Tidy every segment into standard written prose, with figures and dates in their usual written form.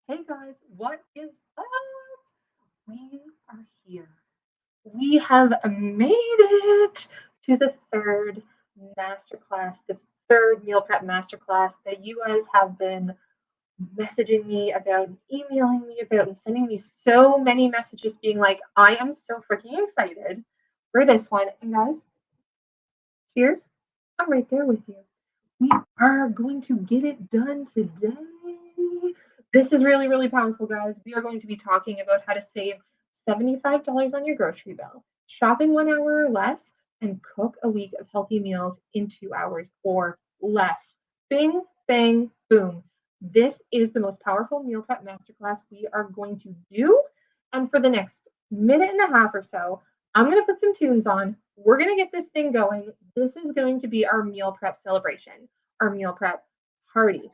Hey guys, what is up? We are here. We have made it to the third masterclass, the third meal prep masterclass that you guys have been messaging me about, emailing me about, and sending me so many messages being like, I am so freaking excited for this one. And guys, cheers. I'm right there with you. We are going to get it done today. This is really, really powerful, guys. We are going to be talking about how to save $75 on your grocery bill, shop in 1 hour or less, and cook a week of healthy meals in 2 hours or less. Bing, bang, boom. This is the most powerful meal prep masterclass we are going to do. And for the next minute and a half or so, I'm going to put some tunes on. We're going to get this thing going. This is going to be our meal prep celebration, our meal prep party.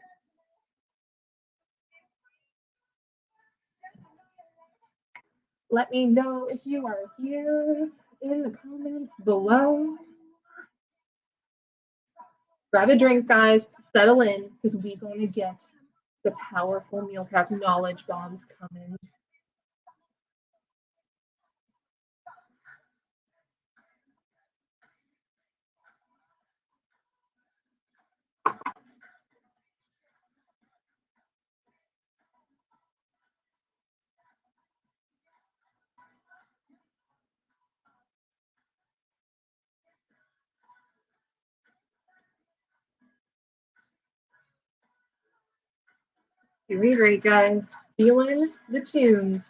Let me know if you are here in the comments below. Grab a drink, guys. Settle in because we're going to get the powerful meal prep knowledge bombs coming. Doing great, guys. Feeling the tunes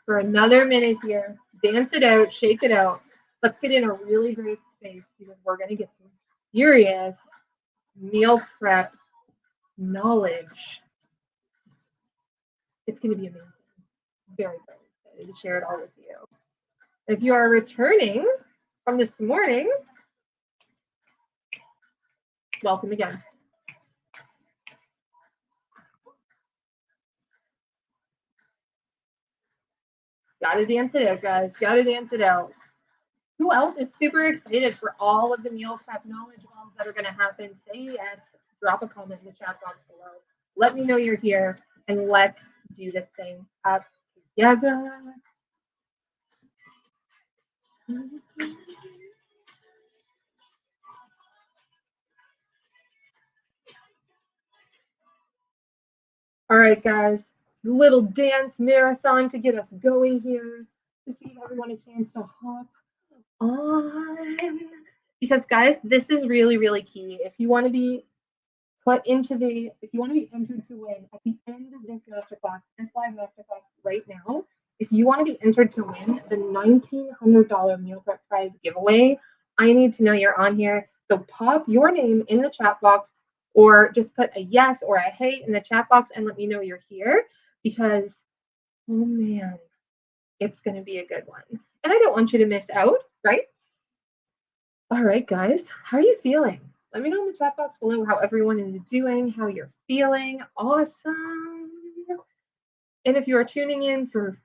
for another minute here. Dance it out, shake it out. Let's get in a really great space because we're going to get some serious meal prep knowledge. It's going to be amazing. Very, very excited to share it all with you. If you are returning from this morning, welcome again. Gotta dance it out, guys. Gotta dance it out. Who else is super excited for all of the meal prep knowledge bombs that are going to happen? Say yes. Drop a comment in the chat box below. Let me know you're here, and let's do this thing up together. All right, guys. Little dance marathon to get us going here. To give everyone a chance to hop on. Because, guys, this is really, really key. If you want to be if you want to be entered to win at the end of this masterclass, this live masterclass right now, if you want to be entered to win the $1,900 meal prep prize giveaway, I need to know you're on here. So pop your name in the chat box or just put a yes or a hey in the chat box and let me know you're here because, oh man, it's going to be a good one. And I don't want you to miss out, right? All right, guys, how are you feeling? Let me know in the chat box below how everyone is doing, how you're feeling. Awesome. And if you are tuning in from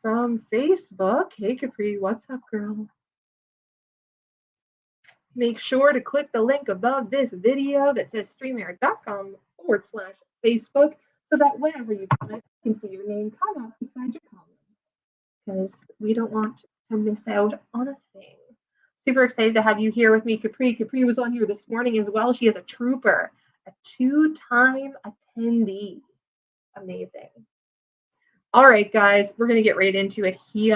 Facebook, hey Capri, what's up, girl? Make sure to click the link above this video that says streamer.com/Facebook so that whenever you comment, you can see your name come up beside your comment. Because we don't want to miss out on a thing. Super excited to have you here with me, Capri. Capri was on here this morning as well. She is a trooper, a 2-time attendee. Amazing. All right, guys, we're going to get right into it here.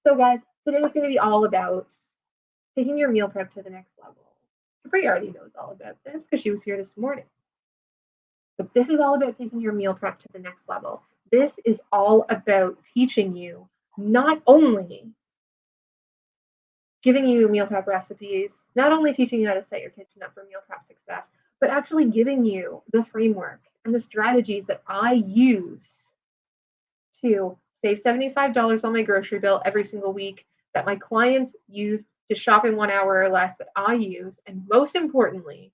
So, guys, today is going to be all about taking your meal prep to the next level. Capri already knows all about this because she was here this morning. But this is all about taking your meal prep to the next level. This is all about teaching you not only giving you meal prep recipes, not only teaching you how to set your kitchen up for meal prep success, but actually giving you the framework and the strategies that I use to save $75 on my grocery bill every single week, that my clients use to shop in 1 hour or less, that I use, and most importantly,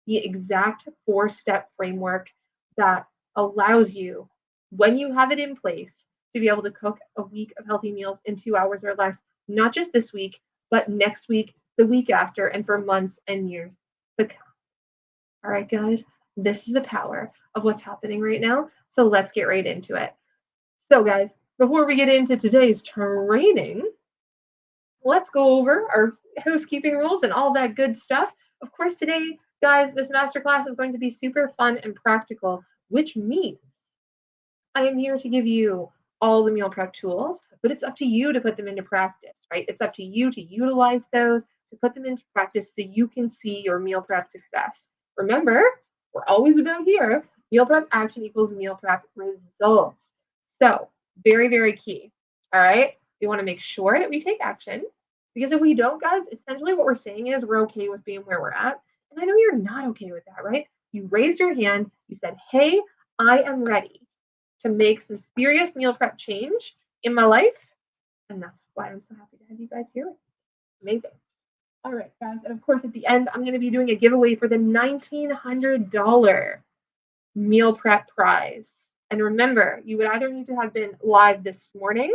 the exact 4-step framework that allows you, when you have it in place, to be able to cook a week of healthy meals in 2 hours or less, not just this week, but next week, the week after, and for months and years to come. All right, guys, This is the power of what's happening right now. So let's get right into it. So guys, before we get into today's training, let's go over our housekeeping rules and all that good stuff. Of course, today, guys, this masterclass is going to be super fun and practical, which means I am here to give you all the meal prep tools, but it's up to you to put them into practice, right? It's up to you to utilize those, to put them into practice so you can see your meal prep success. Remember, we're always about here. Meal prep action equals meal prep results. So, very, very key. All right. We want to make sure that we take action because if we don't, guys, essentially what we're saying is we're okay with being where we're at. And I know you're not okay with that, right? You raised your hand, you said, hey, I am ready to make some serious meal prep change in my life. And that's why I'm so happy to have you guys here. Amazing. All right, guys. And of course, at the end, I'm going to be doing a giveaway for the $1,900 meal prep prize. And remember, you would either need to have been live this morning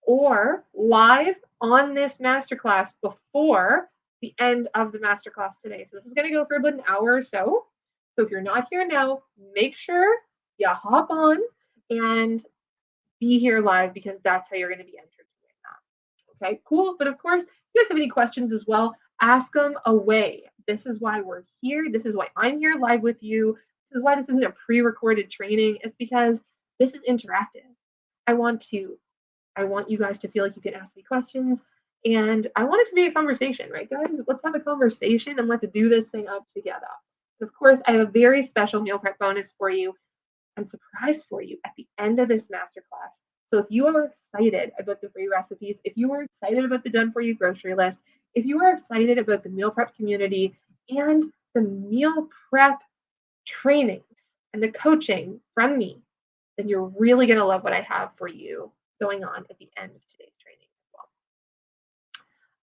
or live on this masterclass before the end of the masterclass today. So this is going to go for about an hour or so. So if you're not here now, make sure you hop on and be here live because that's how you're going to be entered to win that. Okay, cool. But of course, if you guys have any questions as well, ask them away. This is why we're here. This is why I'm here live with you. This is why this isn't a pre-recorded training. It's because this is interactive. I want you guys to feel like you can ask me questions. And I want it to be a conversation, right, guys? Let's have a conversation and let's do this thing up together. And of course, I have a very special meal prep bonus for you and surprise for you at the end of this masterclass. So if you are excited about the free recipes, if you are excited about the done for you grocery list, if you are excited about the meal prep community and the meal prep trainings and the coaching from me, then you're really going to love what I have for you going on at the end of today's training as well.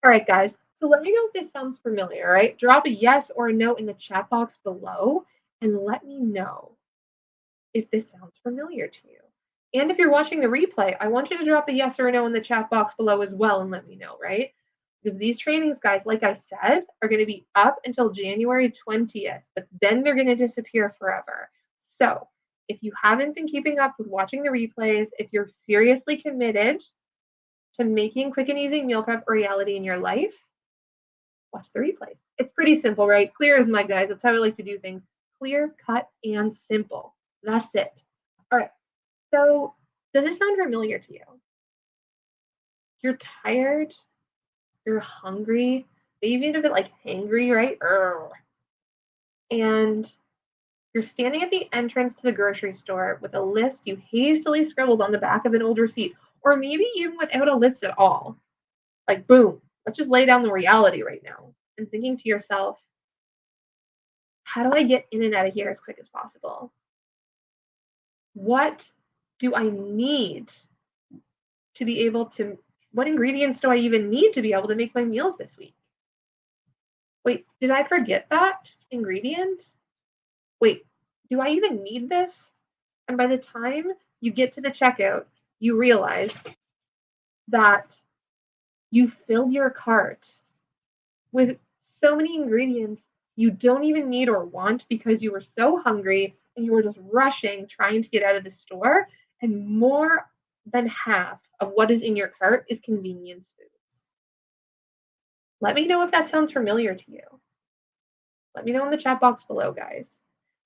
All right, guys. So let me know if this sounds familiar, right? Drop a yes or a no in the chat box below and let me know if this sounds familiar to you. And if you're watching the replay, I want you to drop a yes or a no in the chat box below as well and let me know, right? Because these trainings, guys, like I said, are going to be up until January 20th, but then they're going to disappear forever. So if you haven't been keeping up with watching the replays, if you're seriously committed to making quick and easy meal prep a reality in your life, watch the replays. It's pretty simple, right? Clear as mud, guys. That's how I like to do things. Clear, cut, and simple. That's it. All right. So does this sound familiar to you? You're tired. You're hungry. Maybe a bit like hangry, right? And you're standing at the entrance to the grocery store with a list you hastily scribbled on the back of an old receipt, or maybe even without a list at all. Like, boom, let's just lay down the reality right now. And thinking to yourself, how do I get in and out of here as quick as possible? What do I need to be able to, what ingredients do I even need to be able to make my meals this week? Wait, did I forget that ingredient? Wait, do I even need this? And by the time you get to the checkout, you realize that you filled your cart with so many ingredients you don't even need or want because you were so hungry and you were just rushing trying to get out of the store. And more than half of what is in your cart is convenience foods. Let me know if that sounds familiar to you. Let me know in the chat box below, guys,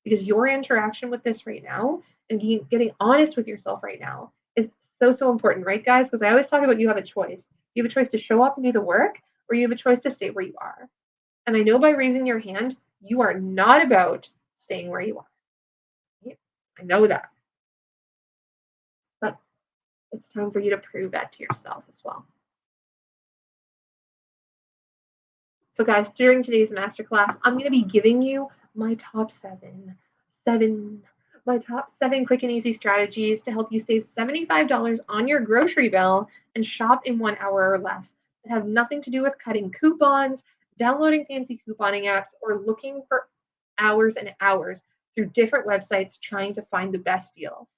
because your interaction with this right now and getting honest with yourself right now is so, so important, right, guys? Because I always talk about you have a choice. You have a choice to show up and do the work, or you have a choice to stay where you are. And I know by raising your hand, you are not about staying where you are. Right? I know that. But it's time for you to prove that to yourself as well. So guys, during today's masterclass, I'm going to be giving you my top seven quick and easy strategies to help you save $75 on your grocery bill and shop in 1 hour or less that have nothing to do with cutting coupons, downloading fancy couponing apps, or looking for hours and hours through different websites trying to find the best deals.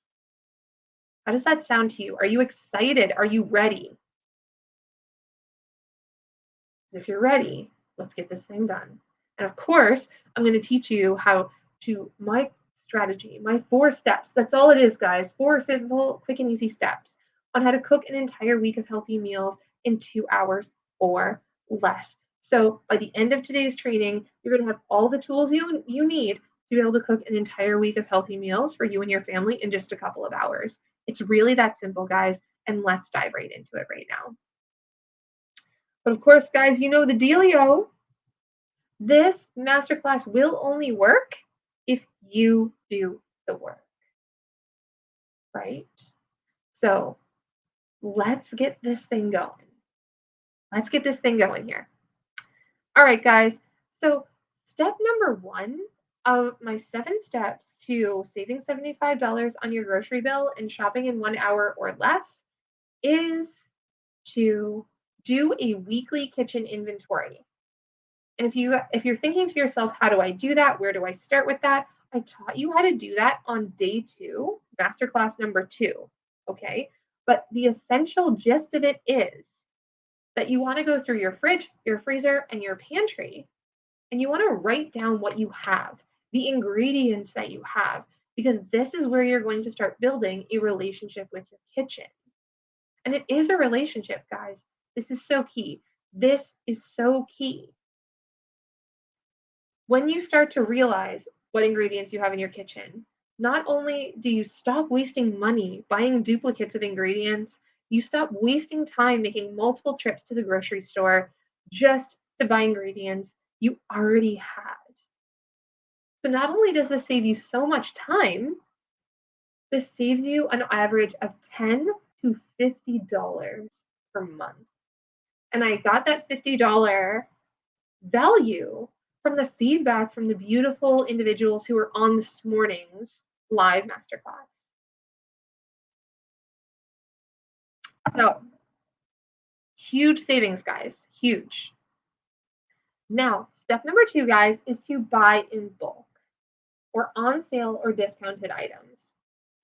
How does that sound to you? Are you excited? Are you ready? If you're ready, let's get this thing done. And of course, I'm going to teach you how to my strategy, my 4 steps. That's all it is, guys. 4 simple, quick, and easy steps on how to cook an entire week of healthy meals in 2 hours or less. So by the end of today's training, you're going to have all the tools you need to be able to cook an entire week of healthy meals for you and your family in just a couple of hours. It's really that simple, guys, and let's dive right into it right now. But of course, guys, you know the dealio. This masterclass will only work if you do the work, right? So let's get this thing going. Let's get this thing going here. All right, guys. So step number 1 of my 7 steps to saving $75 on your grocery bill and shopping in 1 hour or less is to do a weekly kitchen inventory. And if you're thinking to yourself, how do I do that? Where do I start with that? I taught you how to do that on day 2, masterclass number 2. Okay. But the essential gist of it is that you want to go through your fridge, your freezer, and your pantry, and you want to write down what you have, the ingredients that you have, because this is where you're going to start building a relationship with your kitchen. And it is a relationship, guys. This is so key. This is so key. When you start to realize what ingredients you have in your kitchen, not only do you stop wasting money buying duplicates of ingredients, you stop wasting time making multiple trips to the grocery store just to buy ingredients you already had. So not only does this save you so much time, this saves you an average of $10 to $50 per month. And I got that $50 value from the feedback from the beautiful individuals who were on this morning's live masterclass. So, huge savings, guys, huge. Now, step number 2, guys, is to buy in bulk or on sale or discounted items.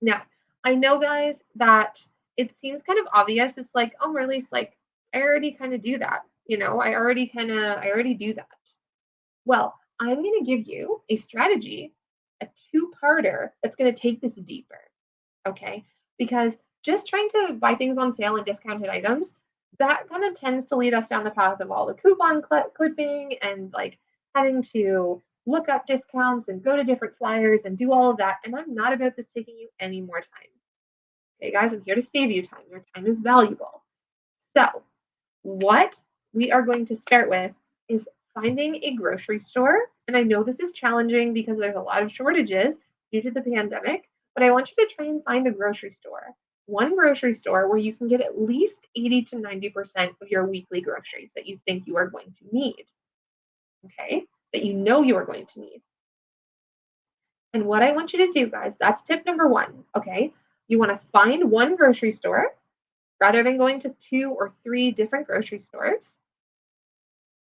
Now, I know, guys, that it seems kind of obvious. It's like, oh, really? It's like, I already kind of do that. I already do that. Well, I'm going to give you a strategy, a 2-parter that's going to take this deeper, okay? Because just trying to buy things on sale and discounted items, that kind of tends to lead us down the path of all the coupon clipping and like having to look up discounts and go to different flyers and do all of that. And I'm not about this taking you any more time. Okay, guys, I'm here to save you time. Your time is valuable. So what we are going to start with is finding a grocery store. And I know this is challenging because there's a lot of shortages due to the pandemic, but I want you to try and find a grocery store. One grocery store where you can get at least 80 to 90% of your weekly groceries that you think you are going to need. Okay? That you know you are going to need. And what I want you to do, guys, that's tip number 1. Okay? You want to find one grocery store rather than going to 2 or 3 different grocery stores.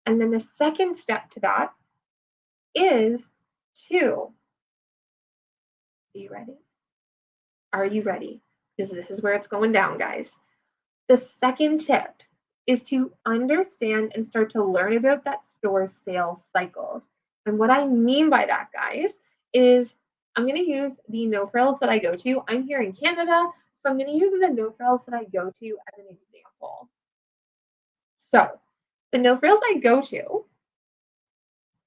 And then the second step to that is to, are you ready? Are you ready? Because this is where it's going down, guys. The second tip is to understand and start to learn about that store's sales cycles. And what I mean by that, guys, is I'm going to use the No Frills that I go to. I'm here in Canada, so I'm going to use the No Frills that I go to as an example. So the No Frills I go to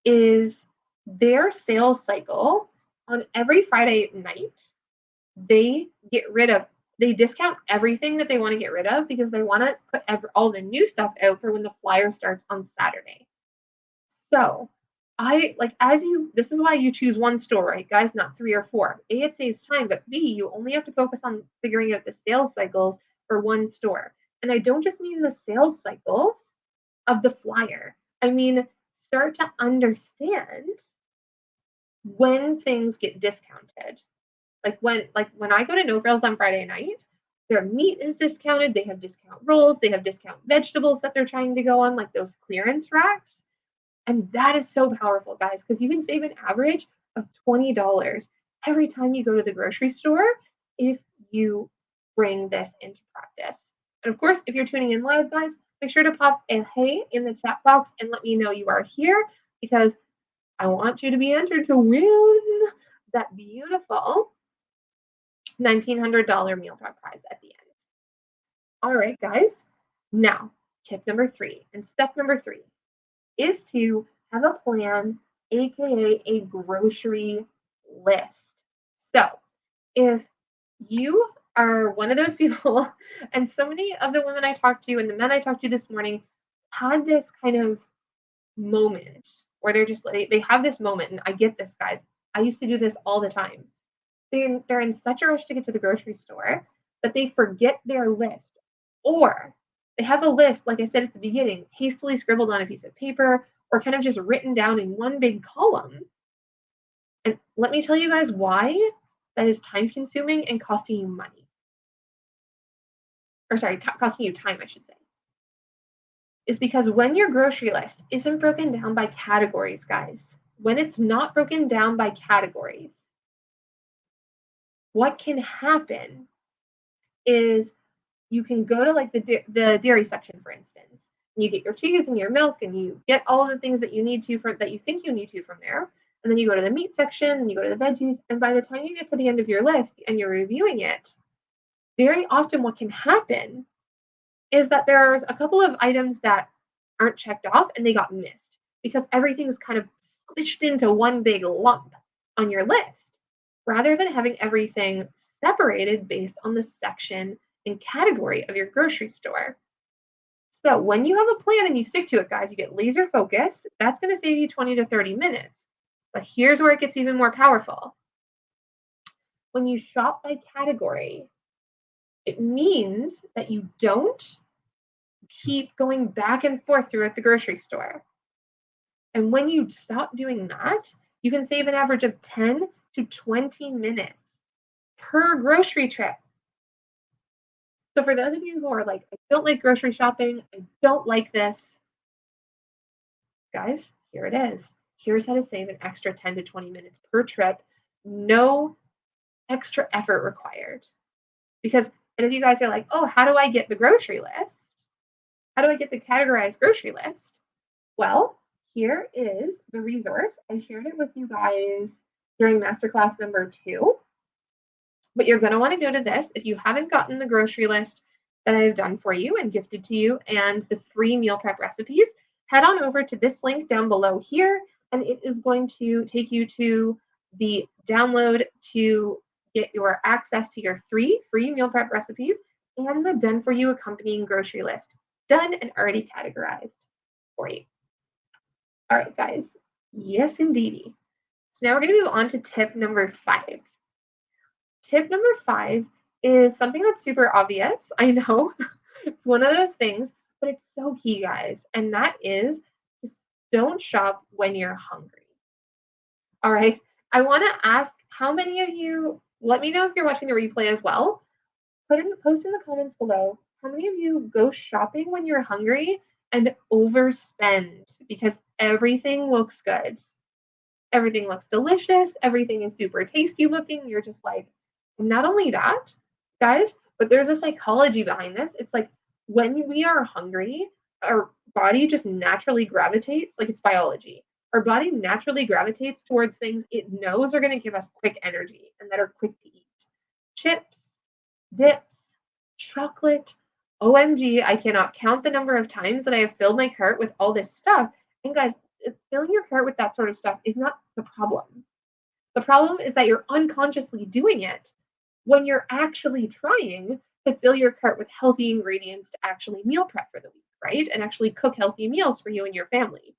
is their sales cycle on every Friday night. They discount everything that they want to get rid of because they want to put all the new stuff out for when the flyer starts on Saturday. So this is why you choose one store, right, guys, not 3 or 4. A, it saves time, but B, you only have to focus on figuring out the sales cycles for one store. And I don't just mean the sales cycles of the flyer. I mean, start to understand when things get discounted. Like when I go to No Frills on Friday night, their meat is discounted. They have discount rolls. They have discount vegetables that they're trying to go on, like those clearance racks. And that is so powerful, guys, because you can save an average of $20 every time you go to the grocery store if you bring this into practice. And of course, if you're tuning in live, guys, make sure to pop a hey in the chat box and let me know you are here, because I want you to be entered to win that beautiful $1,900 meal prep prize at the end. All right, guys. Now, tip number 3 and step number 3 is to have a plan, aka a grocery list. So, if you are one of those people, and so many of the women I talked to and the men I talked to this morning had this kind of moment where they're just like, they have this moment, and I get this, guys. I used to do this all the time. They're in such a rush to get to the grocery store that they forget their list, or they have a list, like I said at the beginning, hastily scribbled on a piece of paper or kind of just written down in one big column. And let me tell you guys why that is time consuming and costing you money. Or sorry, costing you time, I should say. Is because when your grocery list isn't broken down by categories, guys, when it's not broken down by categories, what can happen is you can go to like the dairy section, for instance, and you get your cheese and your milk and you get all the things that you need to from that you think you need to from there. And then you go to the meat section and you go to the veggies. And by the time you get to the end of your list and you're reviewing it, very often what can happen is that there's a couple of items that aren't checked off and they got missed because everything's kind of squished into one big lump on your list rather than having everything separated based on the section and category of your grocery store. So when you have a plan and you stick to it, guys, you get laser focused. That's going to save you 20 to 30 minutes. But here's where it gets even more powerful. When you shop by category, it means that you don't keep going back and forth throughout the grocery store. And when you stop doing that, you can save an average of 10 to 20 minutes per grocery trip. So for those of you who are like, I don't like grocery shopping, I don't like this, guys, here it is. Here's how to save an extra 10 to 20 minutes per trip. No extra effort required. Because, and if you guys are like, oh, how do I get the grocery list? How do I get the categorized grocery list? Well, here is the resource. I shared it with you guys during masterclass number 2. But you're going to want to go to this if you haven't gotten the grocery list that I've done for you and gifted to you and the free meal prep recipes. Head on over to this link down below here, and it is going to take you to the download to get your access to your 3 free meal prep recipes and the done for you accompanying grocery list, done and already categorized for you. All right, guys. Yes, indeedy. So now we're going to move on to tip number 5. Tip number 5 is something that's super obvious. I know it's one of those things, but it's so key, guys. And that is just don't shop when you're hungry. All right. I want to ask how many of you, let me know if you're watching the replay as well. Post in the comments below, how many of you go shopping when you're hungry and overspend because everything looks good? Everything looks delicious. Everything is super tasty looking. You're just like, not only that, guys, but there's a psychology behind this. It's like when we are hungry, our body just naturally gravitates, like it's biology. Our body naturally gravitates towards things it knows are going to give us quick energy and that are quick to eat. Chips, dips, chocolate. OMG, I cannot count the number of times that I have filled my cart with all this stuff. And guys, filling your cart with that sort of stuff is not the problem. The problem is that you're unconsciously doing it when you're actually trying to fill your cart with healthy ingredients to actually meal prep for the week, right? And actually cook healthy meals for you and your family.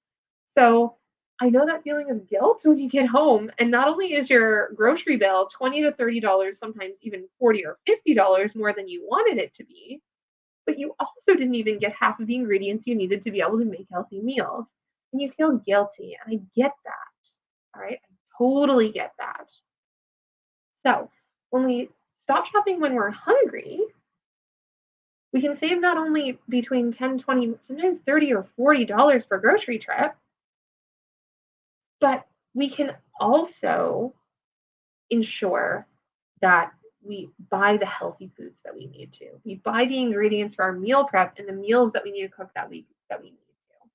So I know that feeling of guilt when you get home, and not only is your grocery bill $20 to $30, sometimes even $40 or $50 more than you wanted it to be, but you also didn't even get half of the ingredients you needed to be able to make healthy meals. And you feel guilty, and I get that. All right, I totally get that. So when we stop shopping when we're hungry, we can save not only between 10, 20, sometimes $30 or $40 per grocery trip, but we can also ensure that we buy the healthy foods that we need to. We buy the ingredients for our meal prep and the meals that we need to cook that week that we need to.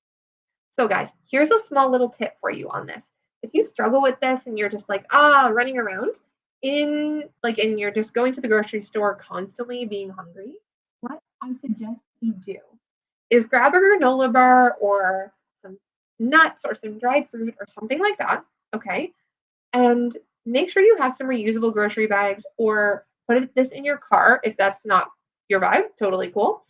So guys, here's a small little tip for you on this. if you struggle with this and you're just like, running around and you're just going to the grocery store constantly being hungry, what I suggest you do is grab a granola bar or some nuts or some dried fruit or something like that, okay? And make sure you have some reusable grocery bags or this in your car if that's not your vibe, totally cool.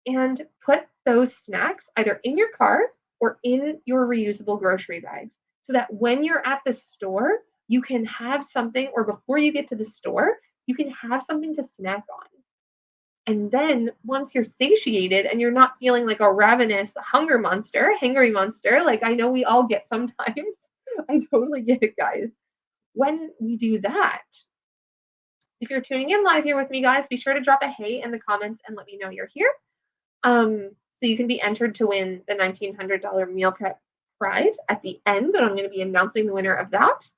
And put those snacks either in your car or in your reusable grocery bags so that when you're at the store, you can have something, or before you get to the store, you can have something to snack on. And then once you're satiated and you're not feeling like a ravenous hangry monster, like I know we all get sometimes. I totally get it, guys. When we do that, if you're tuning in live here with me, guys, be sure to drop a hey in the comments and let me know you're here. So you can be entered to win the $1,900 meal prep prize at the end, and I'm going to be announcing the winner of that.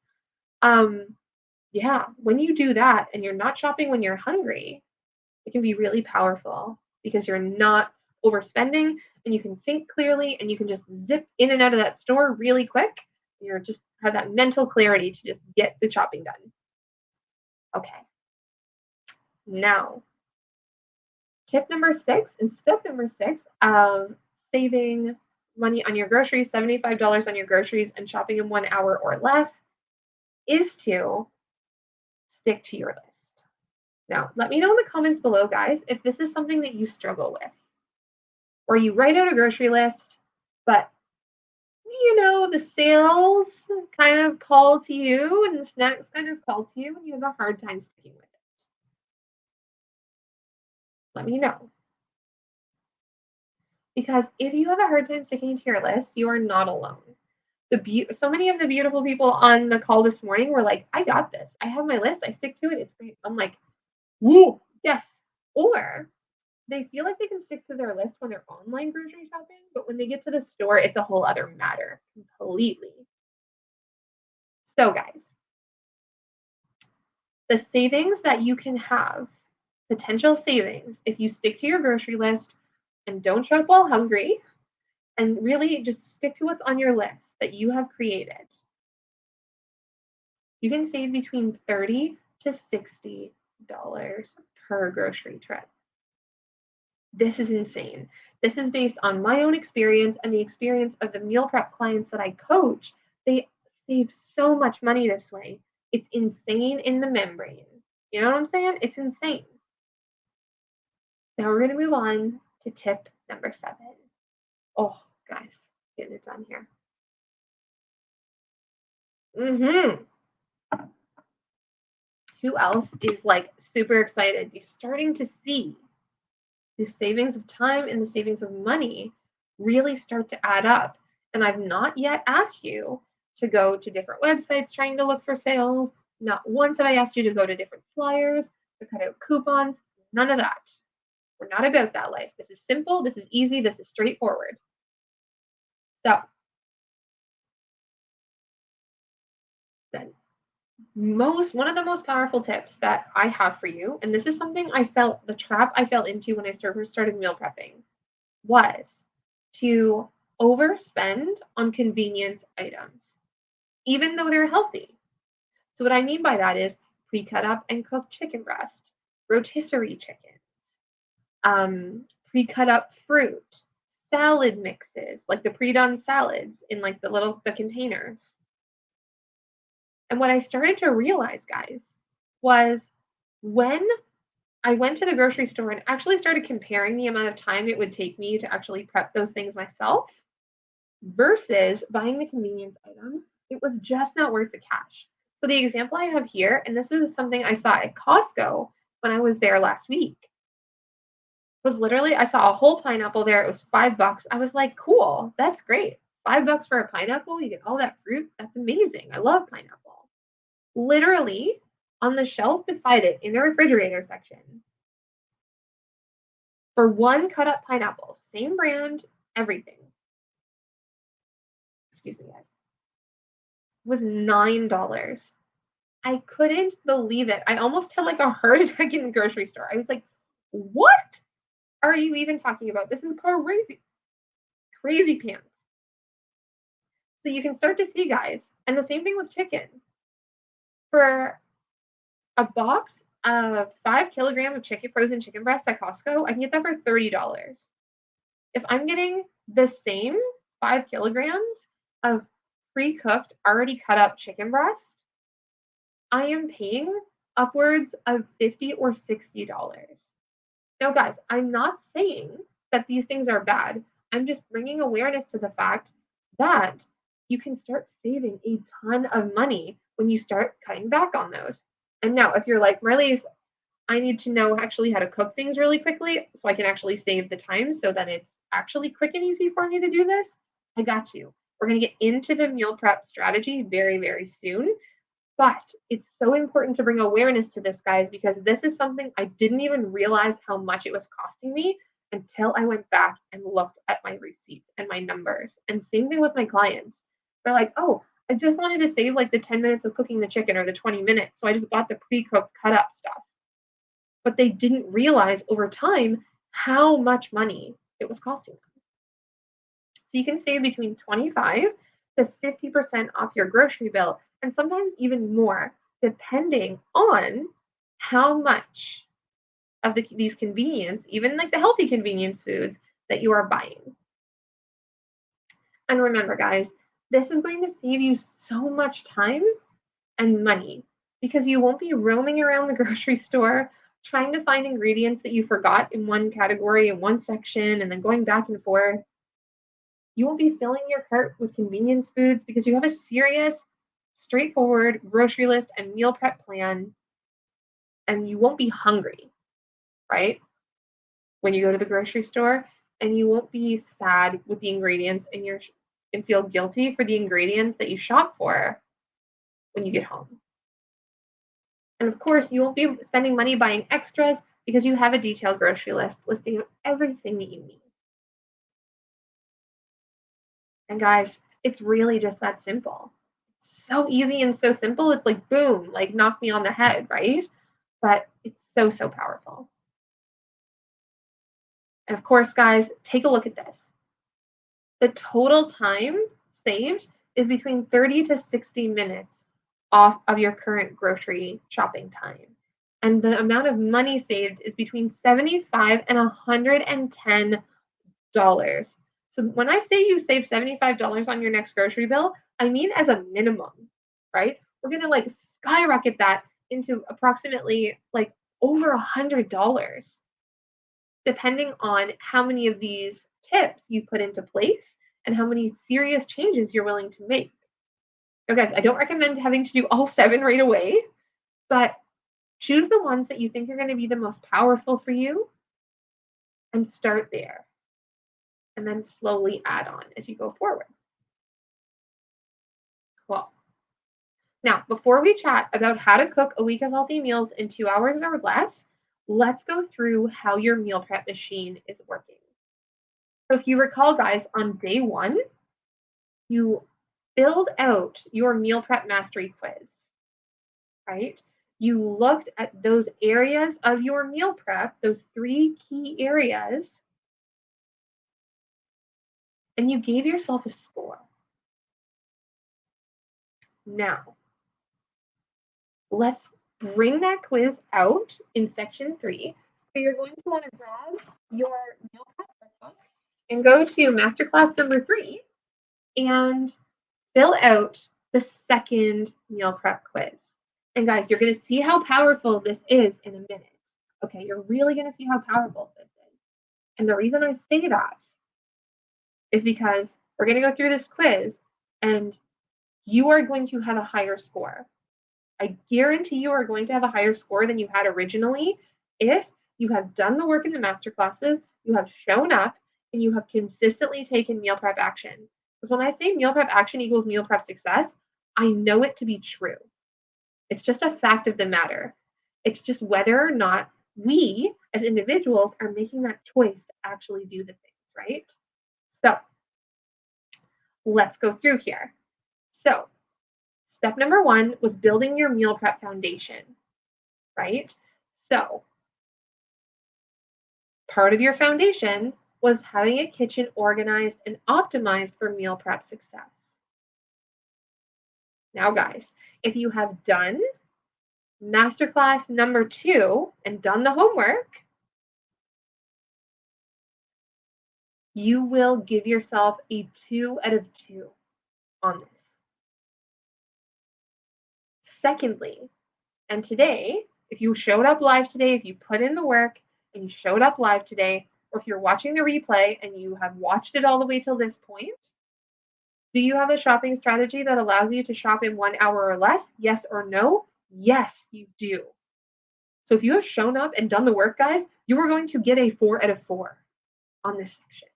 Yeah, when you do that and you're not shopping when you're hungry, it can be really powerful because you're not overspending and you can think clearly and you can just zip in and out of that store really quick. You're just have that mental clarity to just get the shopping done. Okay. Now, tip number 6 and step number 6 of saving money on your groceries, $75 on your groceries and shopping in 1 hour or less, is to stick to your list. Now, let me know in the comments below, guys, if this is something that you struggle with, or you write out a grocery list, but the sales kind of call to you and the snacks kind of call to you and you have a hard time sticking with it. Let me know. Because if you have a hard time sticking to your list, you are not alone. So many of the beautiful people on the call this morning were like, I got this. I have my list. I stick to it. It's great. I'm like, woo, yes. Or they feel like they can stick to their list when they're online grocery shopping, but when they get to the store, it's a whole other matter completely. So, guys, the savings that you can have, potential savings, if you stick to your grocery list and don't shop while hungry, and really just stick to what's on your list that you have created, you can save between $30 to $60 per grocery trip. This is insane. This is based on my own experience and the experience of the meal prep clients that I coach. They save so much money this way. It's insane in the membrane. You know what I'm saying? It's insane. Now we're going to move on to tip number 7. Oh, guys, getting it done here. Who else is like super excited? You're starting to see the savings of time and the savings of money really start to add up. And I've not yet asked you to go to different websites trying to look for sales. Not once have I asked you to go to different flyers, to cut out coupons, none of that. We're not about that life. This is simple, this is easy, this is straightforward. So, then one of the most powerful tips that I have for you, and this is something the trap I fell into when I started meal prepping, was to overspend on convenience items, even though they're healthy. So what I mean by that is pre-cut up and cooked chicken breast, rotisserie chickens, pre-cut up fruit, salad mixes, like the pre-done salads in like the containers. And what I started to realize, guys, was when I went to the grocery store and actually started comparing the amount of time it would take me to actually prep those things myself versus buying the convenience items, it was just not worth the cash. So the example I have here, and this is something I saw at Costco when I was there last week, was literally, I saw a whole pineapple there. It was $5. I was like, cool, that's great. $5 for a pineapple, you get all that fruit. That's amazing. I love pineapple. Literally on the shelf beside it in the refrigerator section, for one cut up pineapple, same brand, everything. Excuse me, guys. Was $9. I couldn't believe it. I almost had like a heart attack in the grocery store. I was like, what are you even talking about? This is crazy. Crazy pants. So you can start to see, guys, and the same thing with chicken. For a box of 5 kilograms of frozen chicken breasts at Costco, I can get that for $30. If I'm getting the same 5 kilograms of pre-cooked, already cut up chicken breast, I am paying upwards of $50 or $60. Now, guys, I'm not saying that these things are bad. I'm just bringing awareness to the fact that you can start saving a ton of money when you start cutting back on those. And now, if you're like, Marlies, I need to know actually how to cook things really quickly so I can actually save the time so that it's actually quick and easy for me to do this, I got you. We're going to get into the meal prep strategy very, very soon. But it's so important to bring awareness to this, guys, because this is something I didn't even realize how much it was costing me until I went back and looked at my receipts and my numbers. And same thing with my clients. They're like, oh, I just wanted to save like the 10 minutes of cooking the chicken or the 20 minutes. So I just bought the pre-cooked cut up stuff. But they didn't realize over time how much money it was costing them. So you can save between 25 to 50% off your grocery bill, and sometimes even more, depending on how much of these convenience, even like the healthy convenience foods, that you are buying. And remember, guys, this is going to save you so much time and money because you won't be roaming around the grocery store trying to find ingredients that you forgot in one category in one section and then going back and forth. You won't be filling your cart with convenience foods because you have a serious, straightforward grocery list and meal prep plan, and you won't be hungry, right? When you go to the grocery store, and you won't be sad with the ingredients and feel guilty for the ingredients that you shop for when you get home. And of course, you won't be spending money buying extras because you have a detailed grocery list listing everything that you need. And guys, it's really just that simple. It's so easy and so simple. It's like, boom, like knock me on the head, right? But it's so, so powerful. And of course, guys, take a look at this. The total time saved is between 30 to 60 minutes off of your current grocery shopping time. And the amount of money saved is between $75 and $110. So when I say you save $75 on your next grocery bill, I mean as a minimum, right? We're going to like skyrocket that into approximately like over $100, depending on how many of these tips you put into place and how many serious changes you're willing to make. Now, guys, I don't recommend having to do all 7 right away, but choose the ones that you think are going to be the most powerful for you and start there. And then slowly add on as you go forward. Cool. Now, before we chat about how to cook a week of healthy meals in 2 hours or less, let's go through how your meal prep machine is working. So if you recall, guys, on day 1, you filled out your meal prep mastery quiz, right? You looked at those areas of your meal prep, those 3 key areas, and you gave yourself a score. Now, let's bring that quiz out in section 3. So you're going to want to grab your meal prep workbook and go to masterclass number 3 and fill out the second meal prep quiz. And guys, you're going to see how powerful this is in a minute. Okay, you're really going to see how powerful this is. And the reason I say that is because we're going to go through this quiz and you are going to have a higher score. I guarantee you are going to have a higher score than you had originally if you have done the work in the master classes, you have shown up, and you have consistently taken meal prep action. Because when I say meal prep action equals meal prep success, I know it to be true. It's just a fact of the matter. It's just whether or not we as individuals are making that choice to actually do the things, right? So let's go through here. So step number 1 was building your meal prep foundation, right? So part of your foundation was having a kitchen organized and optimized for meal prep success. Now, guys, if you have done masterclass number 2 and done the homework, you will give yourself a 2 out of 2 on this. Secondly, and today, if you showed up live today, if you put in the work and you showed up live today, or if you're watching the replay and you have watched it all the way till this point, do you have a shopping strategy that allows you to shop in 1 hour or less? Yes or no? Yes, you do. So if you have shown up and done the work, guys, you are going to get a 4 out of 4 on this section.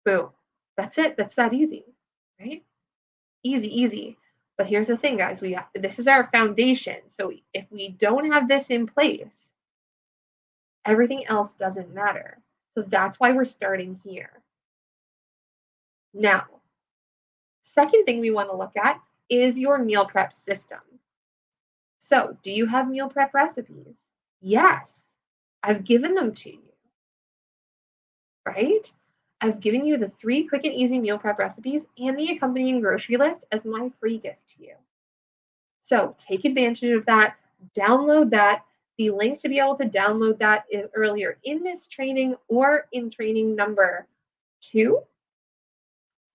Boom. That's it. That's that easy, right? Easy, easy. But here's the thing, guys. This is our foundation. So if we don't have this in place, everything else doesn't matter. So that's why we're starting here. Now, second thing we want to look at is your meal prep system. So, do you have meal prep recipes? Yes, I've given them to you, right? I've given you the 3 quick and easy meal prep recipes and the accompanying grocery list as my free gift to you. So take advantage of that, download that. The link to be able to download that is earlier in this training or in training number 2.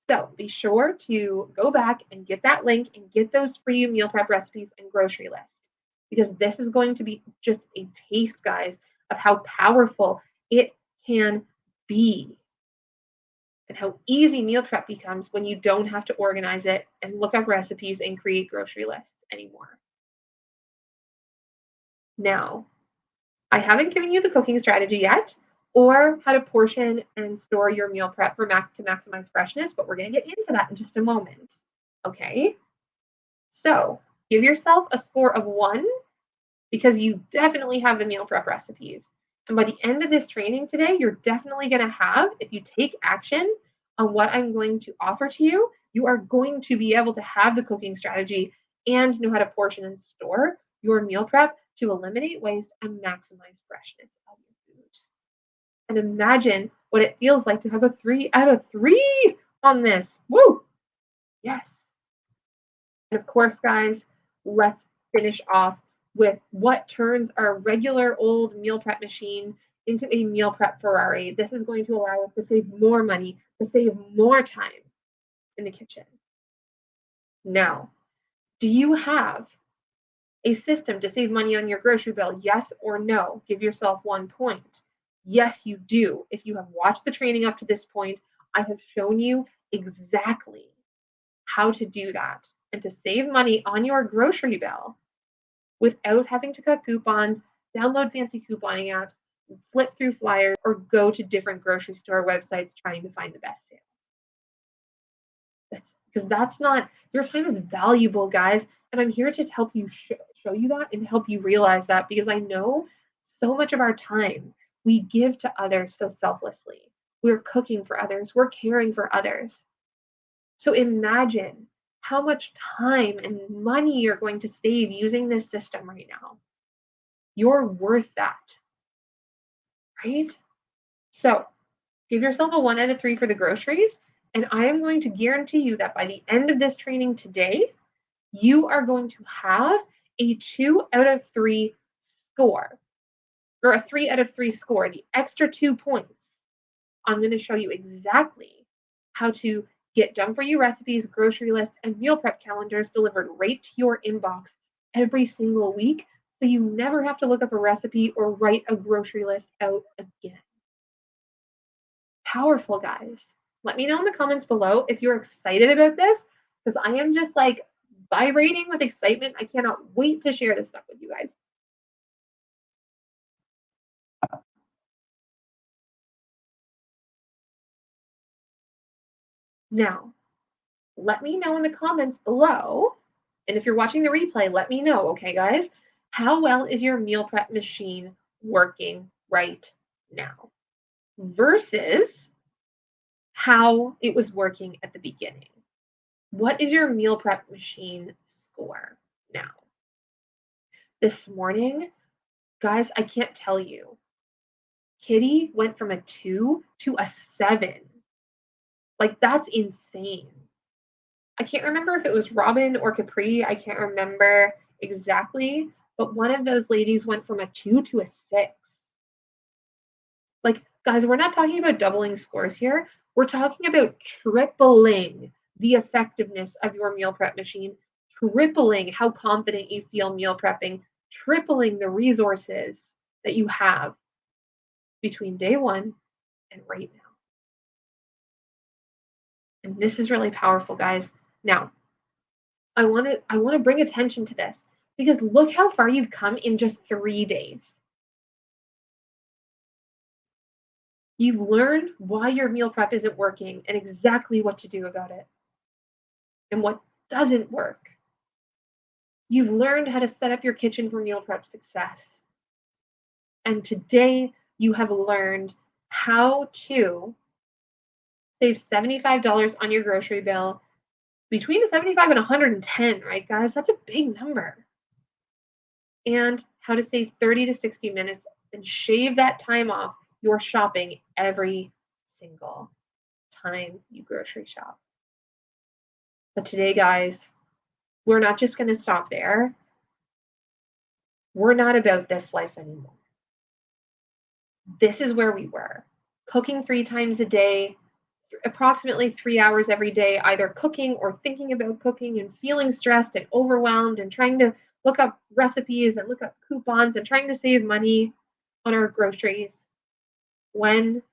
So be sure to go back and get that link and get those free meal prep recipes and grocery list, because this is going to be just a taste, guys, of how powerful it can be and how easy meal prep becomes when you don't have to organize it and look up recipes and create grocery lists anymore. Now, I haven't given you the cooking strategy yet or how to portion and store your meal prep to maximize freshness, but we're going to get into that in just a moment. Okay? So, give yourself a score of 1 because you definitely have the meal prep recipes. And by the end of this training today, you're definitely going to have, if you take action on what I'm going to offer to you, you are going to be able to have the cooking strategy and know how to portion and store your meal prep to eliminate waste and maximize freshness of your food. And imagine what it feels like to have a 3 out of 3 on this. Woo! Yes. And of course, guys, let's finish off with what turns our regular old meal prep machine into a meal prep Ferrari. This is going to allow us to save more money, to save more time in the kitchen. Now, do you have a system to save money on your grocery bill? Yes or no? Give yourself 1 point. Yes, you do. If you have watched the training up to this point, I have shown you exactly how to do that and to save money on your grocery bill without having to cut coupons, download fancy couponing apps, flip through flyers, or go to different grocery store websites trying to find the best sales. Because that's not, your time is valuable, guys. And I'm here to help you show you that and help you realize that, because I know so much of our time we give to others so selflessly. We're cooking for others, we're caring for others. So imagine how much time and money you're going to save using this system right now. You're worth that, right? So give yourself a 1 out of 3 for the groceries. And I am going to guarantee you that by the end of this training today, you are going to have a 2 out of 3 score, or a 3 out of 3 score, the extra 2 points. I'm going to show you exactly how to get done for you recipes, grocery lists, and meal prep calendars delivered right to your inbox every single week, so you never have to look up a recipe or write a grocery list out again. Powerful, guys. Let me know in the comments below if you're excited about this, because I am just like vibrating with excitement. I cannot wait to share this stuff with you guys. Now, let me know in the comments below, and if you're watching the replay, let me know, okay, guys? How well is your meal prep machine working right now versus how it was working at the beginning? What is your meal prep machine score now? This morning, guys, I can't tell you. Kitty went from a 2 to a 7. Like, that's insane. I can't remember if it was Robin or Capri. I can't remember exactly, but one of those ladies went from a 2 to a 6. Like, guys, we're not talking about doubling scores here. We're talking about tripling the effectiveness of your meal prep machine, tripling how confident you feel meal prepping, tripling the resources that you have between day one and right now. And this is really powerful, guys. Now, I want to bring attention to this because look how far you've come in just 3 days. You've learned why your meal prep isn't working and exactly what to do about it and what doesn't work. You've learned how to set up your kitchen for meal prep success. And today you have learned how to save $75 on your grocery bill, between 75 and 110, right, guys? That's a big number. And how to save 30 to 60 minutes and shave that time off your shopping every single time you grocery shop. But today, guys, we're not just going to stop there. We're not about this life anymore. This is where we were. Cooking 3 times a day, approximately 3 hours every day, either cooking or thinking about cooking and feeling stressed and overwhelmed and trying to look up recipes and look up coupons and trying to save money on our groceries. When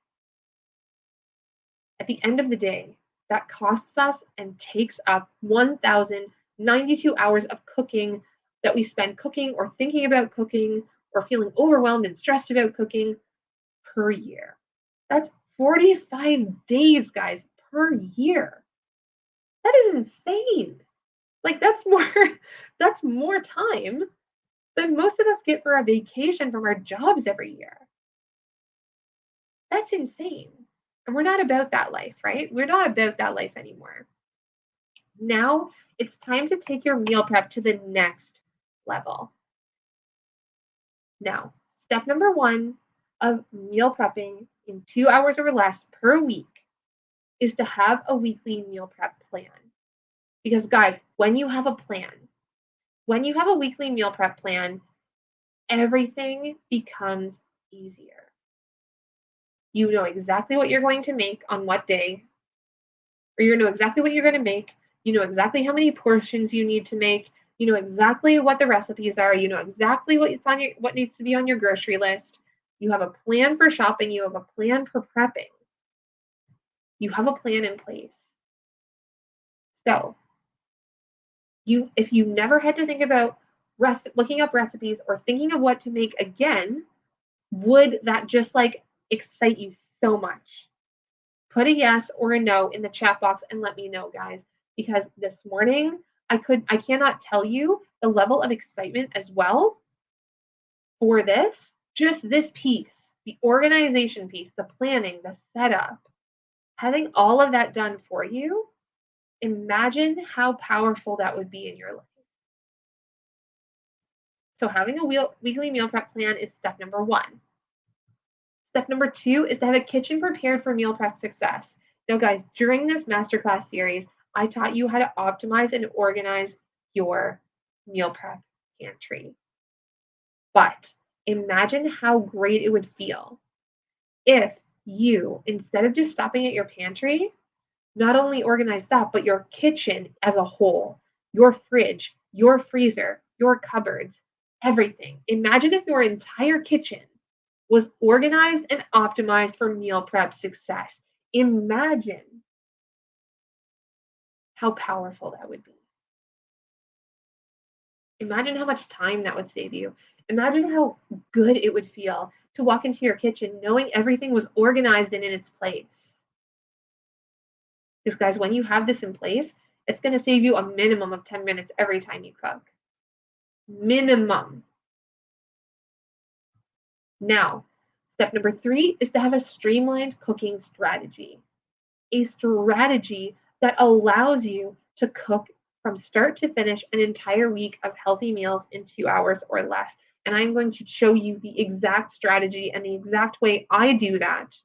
at the end of the day, that costs us and takes up 1,092 hours of cooking that we spend cooking or thinking about cooking or feeling overwhelmed and stressed about cooking per year. That's 45 days, guys, per year. That is insane. Like that's more time than most of us get for a vacation from our jobs every year. That's insane. And we're not about that life, right? We're not about that life anymore. Now it's time to take your meal prep to the next level. Now, step number 1 of meal prepping in 2 hours or less per week is to have a weekly meal prep plan. Because guys, when you have a weekly meal prep plan, everything becomes easier. You know exactly what you're going to make on what day, or you know exactly what you're going to make. You know exactly how many portions you need to make. You know exactly what the recipes are. You know exactly what needs to be on your grocery list. You have a plan for shopping. You have a plan for prepping. You have a plan in place. So, if you never had to think about looking up recipes or thinking of what to make again, would that just like excite you so much? Put a yes or a no in the chat box and let me know, guys, because this morning I cannot tell you the level of excitement as well for this, just this piece, the organization piece, the planning, the setup, having all of that done for you. Imagine how powerful that would be in your life. So having a weekly meal prep plan is step number 1. Step number 2 is to have a kitchen prepared for meal prep success. Now, guys, during this masterclass series, I taught you how to optimize and organize your meal prep pantry. But imagine how great it would feel if you, instead of just stopping at your pantry, not only organize that, but your kitchen as a whole, your fridge, your freezer, your cupboards, everything. Imagine if your entire kitchen was organized and optimized for meal prep success. Imagine how powerful that would be. Imagine how much time that would save you. Imagine how good it would feel to walk into your kitchen knowing everything was organized and in its place. Because, guys, when you have this in place, it's going to save you a minimum of 10 minutes every time you cook. Minimum. Now, step number 3 is to have a streamlined cooking strategy. A strategy that allows you to cook from start to finish an entire week of healthy meals in 2 hours or less. And I'm going to show you the exact strategy and the exact way I do that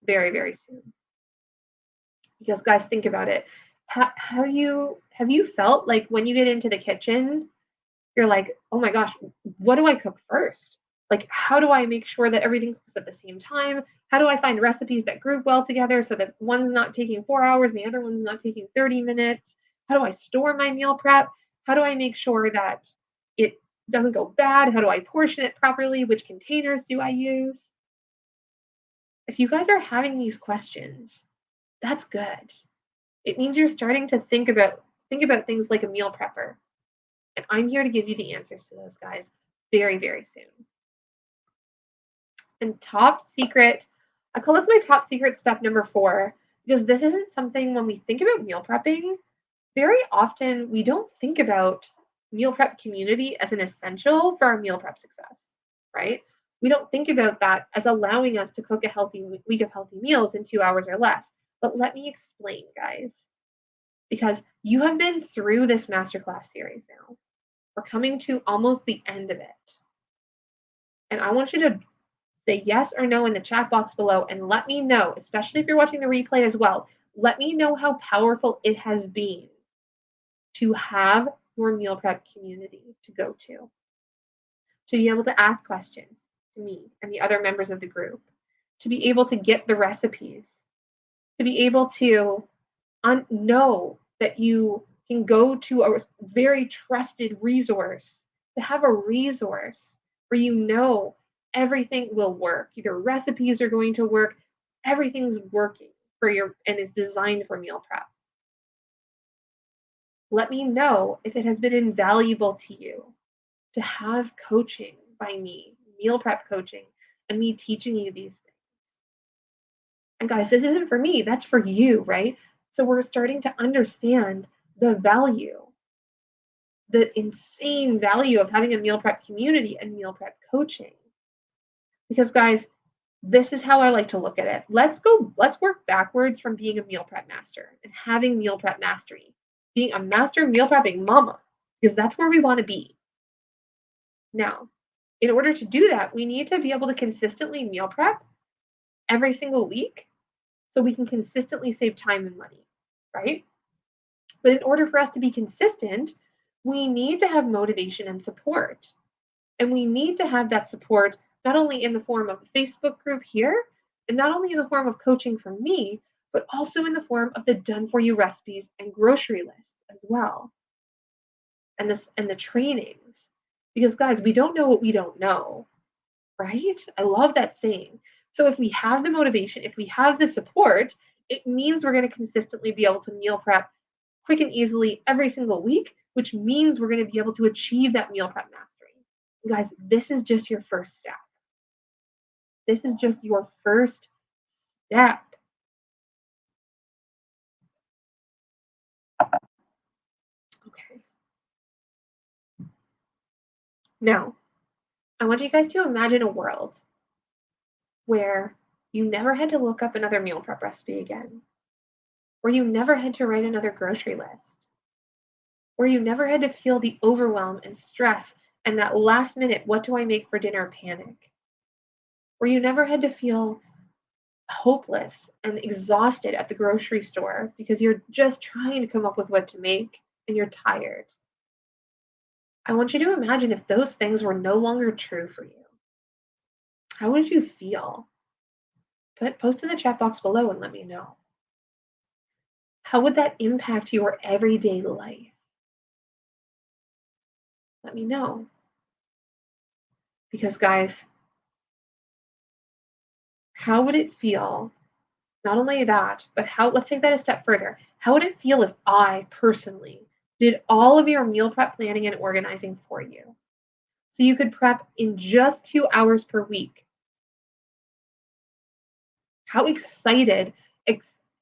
very, very soon. Because, guys, think about it. Have you felt like when you get into the kitchen, you're like, oh my gosh, what do I cook first? Like, how do I make sure that everything's cooked at the same time? How do I find recipes that group well together so that one's not taking 4 hours and the other one's not taking 30 minutes? How do I store my meal prep? How do I make sure that it doesn't go bad? How do I portion it properly? Which containers do I use? If you guys are having these questions, that's good. It means you're starting to think about things like a meal prepper. And I'm here to give you the answers to those guys very, very soon. And top secret, I call this my top secret step number 4, because this isn't something when we think about meal prepping, very often we don't think about meal prep community as an essential for our meal prep success, right? We don't think about that as allowing us to cook a healthy week of healthy meals in 2 hours or less. But let me explain, guys, because you have been through this masterclass series now. We're coming to almost the end of it. And I want you to say yes or no in the chat box below and let me know, especially if you're watching the replay as well, let me know how powerful it has been to have your meal prep community to go to be able to ask questions to me and the other members of the group, to be able to get the recipes, to be able to know that you can go to a very trusted resource, to have a resource where you know everything will work. Either recipes are going to work, everything's working for your and is designed for meal prep. Let me know if it has been invaluable to you to have coaching by me, meal prep coaching, and me teaching you these things. And guys, this isn't for me, that's for you, right? So we're starting to understand the value, the insane value of having a meal prep community and meal prep coaching. Because guys, this is how I like to look at it. Let's work backwards from being a meal prep master and having meal prep mastery, being a master meal prepping mama, because that's where we want to be. Now, in order to do that, we need to be able to consistently meal prep every single week so we can consistently save time and money, right? But in order for us to be consistent, we need to have motivation and support. And we need to have that support not only in the form of the Facebook group here, and not only in the form of coaching from me, but also in the form of the done for you recipes and grocery lists as well. And the trainings. Because guys, we don't know what we don't know, right? I love that saying. So if we have the motivation, if we have the support, it means we're going to consistently be able to meal prep quick and easily every single week, which means we're going to be able to achieve that meal prep mastery. Guys, this is just your first step. This is just your first step. Okay. Now, I want you guys to imagine a world where you never had to look up another meal prep recipe again, where you never had to write another grocery list, where you never had to feel the overwhelm and stress and that last minute, what do I make for dinner panic, where you never had to feel hopeless and exhausted at the grocery store because you're just trying to come up with what to make and you're tired. I want you to imagine if those things were no longer true for you. How would you feel? Post in the chat box below and let me know. How would that impact your everyday life? Let me know. Because guys, how would it feel? Not only that, but let's take that a step further. How would it feel if I personally did all of your meal prep planning and organizing for you? So you could prep in just 2 hours per week. How excited,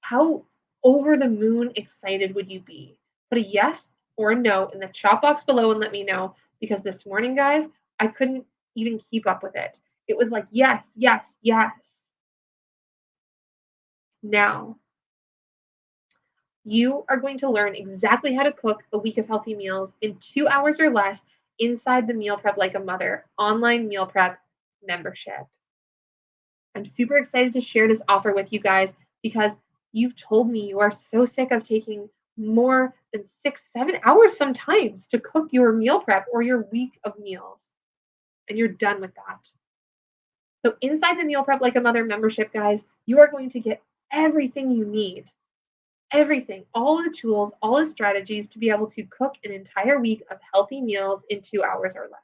how over the moon excited would you be? Put a yes or a no in the chat box below and let me know, because this morning, guys, I couldn't even keep up with it. It was like, yes, yes, yes. Now, you are going to learn exactly how to cook a week of healthy meals in 2 hours or less inside the Meal Prep Like a Mother online meal prep membership. I'm super excited to share this offer with you guys because you've told me you are so sick of taking more than 6, 7 hours sometimes to cook your meal prep or your week of meals, and you're done with that. So inside the Meal Prep Like a Mother membership, guys, you are going to get everything you need. Everything, all the tools, all the strategies to be able to cook an entire week of healthy meals in 2 hours or less.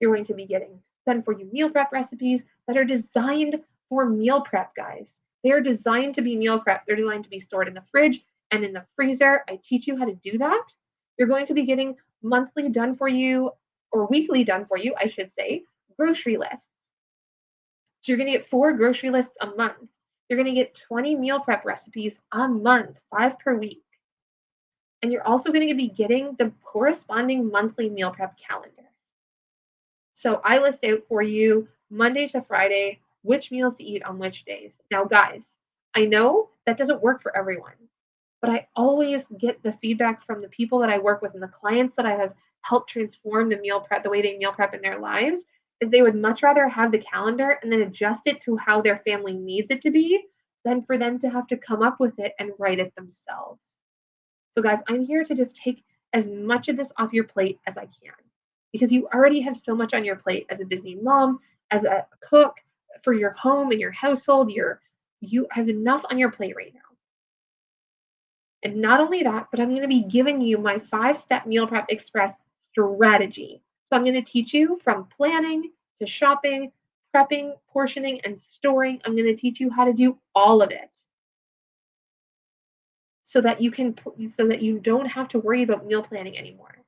You're going to be getting done for you meal prep recipes that are designed for meal prep, guys. They are designed to be meal prep. They're designed to be stored in the fridge and in the freezer. I teach you how to do that. You're going to be getting monthly done for you, or weekly done for you, I should say, grocery lists. So you're going to get 4 grocery lists a month. You're going to get 20 meal prep recipes a month, 5 per week. And you're also going to be getting the corresponding monthly meal prep calendars. So I list out for you Monday to Friday which meals to eat on which days. Now, guys, I know that doesn't work for everyone, but I always get the feedback from the people that I work with and the clients that I have helped transform the meal prep, the way they meal prep in their lives, is they would much rather have the calendar and then adjust it to how their family needs it to be than for them to have to come up with it and write it themselves. So, guys, I'm here to just take as much of this off your plate as I can because you already have so much on your plate as a busy mom, as a cook for your home and your household. You have enough on your plate right now. And not only that, but I'm going to be giving you my 5-step Meal Prep Express strategy. So I'm going to teach you from planning to shopping, prepping, portioning, and storing. I'm going to teach you how to do all of it so that you don't have to worry about meal planning anymore.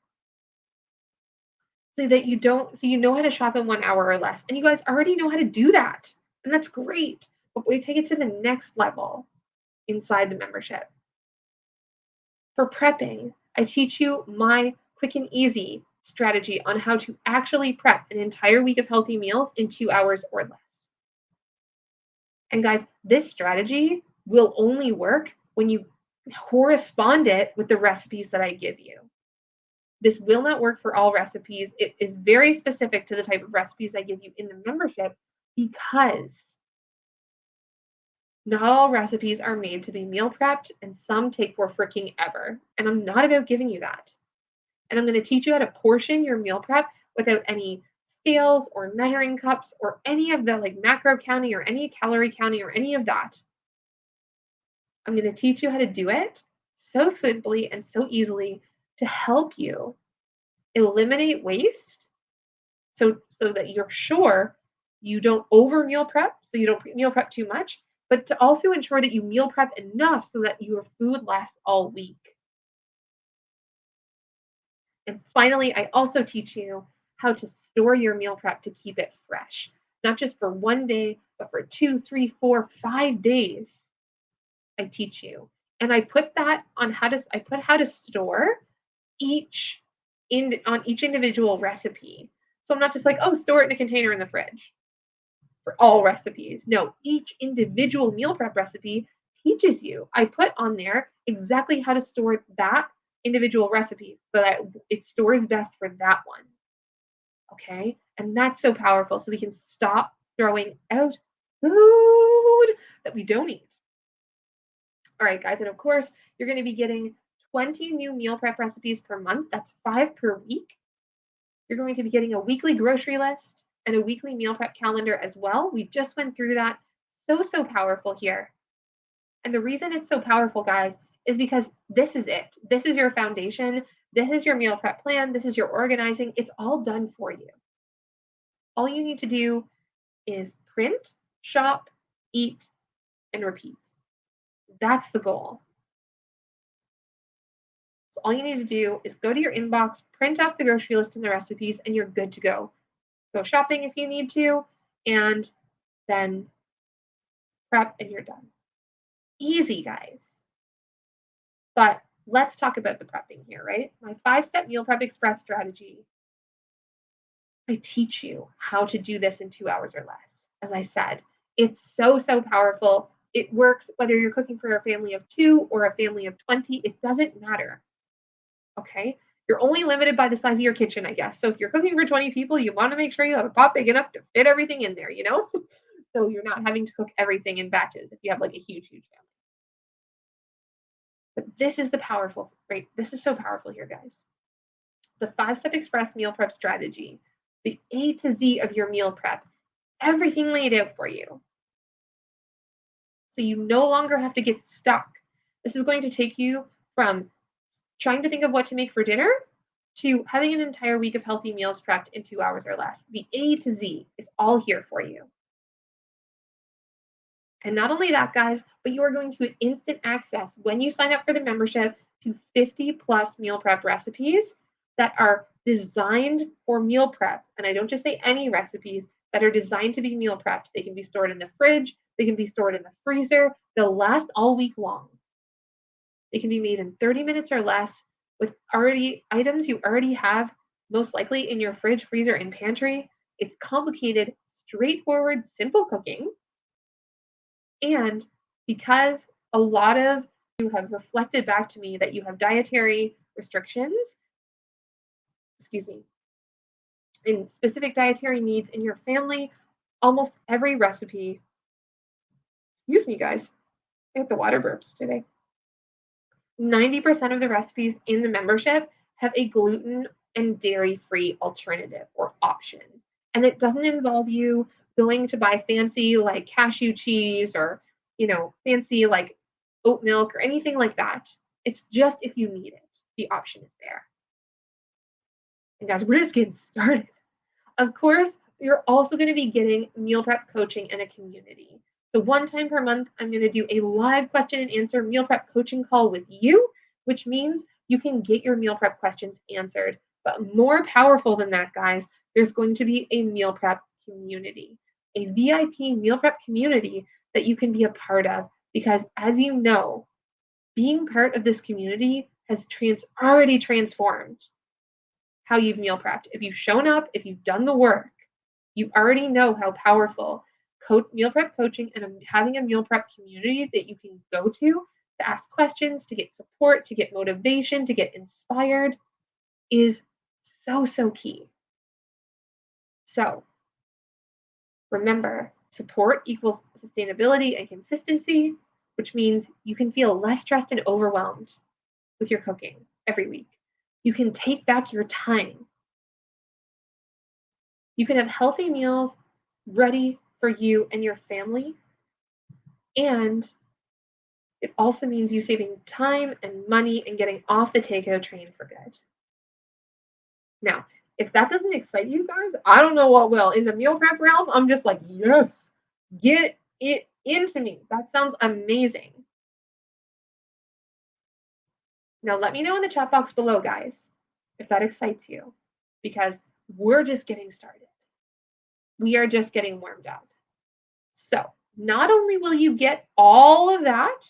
So you know how to shop in 1 hour or less. And you guys already know how to do that. And that's great. But we take it to the next level inside the membership. For prepping, I teach you my quick and easy strategy on how to actually prep an entire week of healthy meals in 2 hours or less. And guys, this strategy will only work when you correspond it with the recipes that I give you. This will not work for all recipes. It is very specific to the type of recipes I give you in the membership because not all recipes are made to be meal prepped and some take for freaking ever. And I'm not about giving you that. And I'm going to teach you how to portion your meal prep without any scales or measuring cups or any of the like macro counting or any calorie counting or any of that. I'm going to teach you how to do it so simply and so easily to help you eliminate waste so that you're sure you don't over meal prep, so you don't meal prep too much, but to also ensure that you meal prep enough so that your food lasts all week. And finally, I also teach you how to store your meal prep to keep it fresh, not just for one day, but for 2, 3, 4, 5 days. I teach you. And I put that on how to store each on each individual recipe. So I'm not just like, oh, store it in a container in the fridge for all recipes. No, each individual meal prep recipe teaches you. I put on there exactly how to store that individual recipe so that it stores best for that one. Okay? And that's so powerful. So we can stop throwing out food that we don't eat. All right, guys. And of course, you're going to be getting 20 new meal prep recipes per month. That's 5 per week. You're going to be getting a weekly grocery list and a weekly meal prep calendar as well. We just went through that. So powerful here. And the reason it's so powerful, guys, is because this is it. This is your foundation. This is your meal prep plan. This is your organizing. It's all done for you. All you need to do is print, shop, eat, and repeat. That's the goal. So all you need to do is go to your inbox, print off the grocery list and the recipes, and you're good to go. Go shopping if you need to, and then prep and you're done. Easy, guys. But let's talk about the prepping here, right? My 5-step meal prep express strategy. I teach you how to do this in 2 hours or less. As I said, it's so powerful. It works whether you're cooking for a family of 2 or a family of 20. It doesn't matter. Okay? You're only limited by the size of your kitchen, I guess. So if you're cooking for 20 people, you want to make sure you have a pot big enough to fit everything in there, So you're not having to cook everything in batches if you have like a huge family. But this is the powerful, right? This is so powerful here, guys. The 5-step express meal prep strategy, the A to Z of your meal prep, everything laid out for you. So you no longer have to get stuck. This is going to take you from trying to think of what to make for dinner to having an entire week of healthy meals prepped in 2 hours or less. The A to Z is all here for you. And not only that, guys, but you are going to get instant access when you sign up for the membership to 50 plus meal prep recipes that are designed for meal prep. And I don't just say any recipes that are designed to be meal prepped. They can be stored in the fridge, they can be stored in the freezer, they'll last all week long. They can be made in 30 minutes or less with already items you already have, most likely in your fridge, freezer, and pantry. It's complicated, straightforward, simple cooking. And because a lot of you have reflected back to me that you have dietary restrictions, and specific dietary needs in your family, almost every recipe, guys, I have the water burps today. 90% of the recipes in the membership have a gluten and dairy-free alternative or option. And it doesn't involve you going to buy fancy like cashew cheese or, fancy like oat milk or anything like that. It's just if you need it, the option is there. And guys, we're just getting started. Of course, you're also going to be getting meal prep coaching and a community. So 1 time per month, I'm going to do a live question and answer meal prep coaching call with you, which means you can get your meal prep questions answered. But more powerful than that, guys, there's going to be a meal prep community, a VIP meal prep community that you can be a part of. Because as you know, being part of this community has already transformed how you've meal prepped. If you've shown up, if you've done the work, you already know how powerful meal prep coaching and having a meal prep community that you can go to ask questions, to get support, to get motivation, to get inspired is so, so key. So remember, support equals sustainability and consistency, which means you can feel less stressed and overwhelmed with your cooking every week. You can take back your time. You can have healthy meals ready for you and your family. And it also means you saving time and money and getting off the takeout train for good. Now, if that doesn't excite you guys, I don't know what will. In the meal prep realm, I'm just like, yes, get it into me. That sounds amazing. Now, let me know in the chat box below, guys, if that excites you, because we're just getting started. We are just getting warmed up. So not only will you get all of that,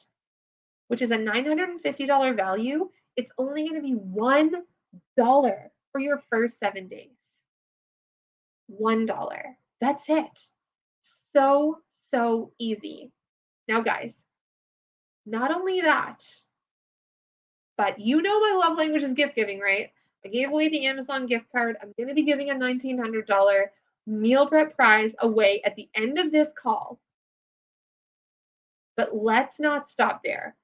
which is a $950 value, it's only going to be $1 for your first 7 days. $1. That's it. So, so easy. Now, guys, not only that, but you know my love language is gift giving, right? I gave away the Amazon gift card. I'm going to be giving a $1,900 meal prep prize away at the end of this call. But let's not stop there.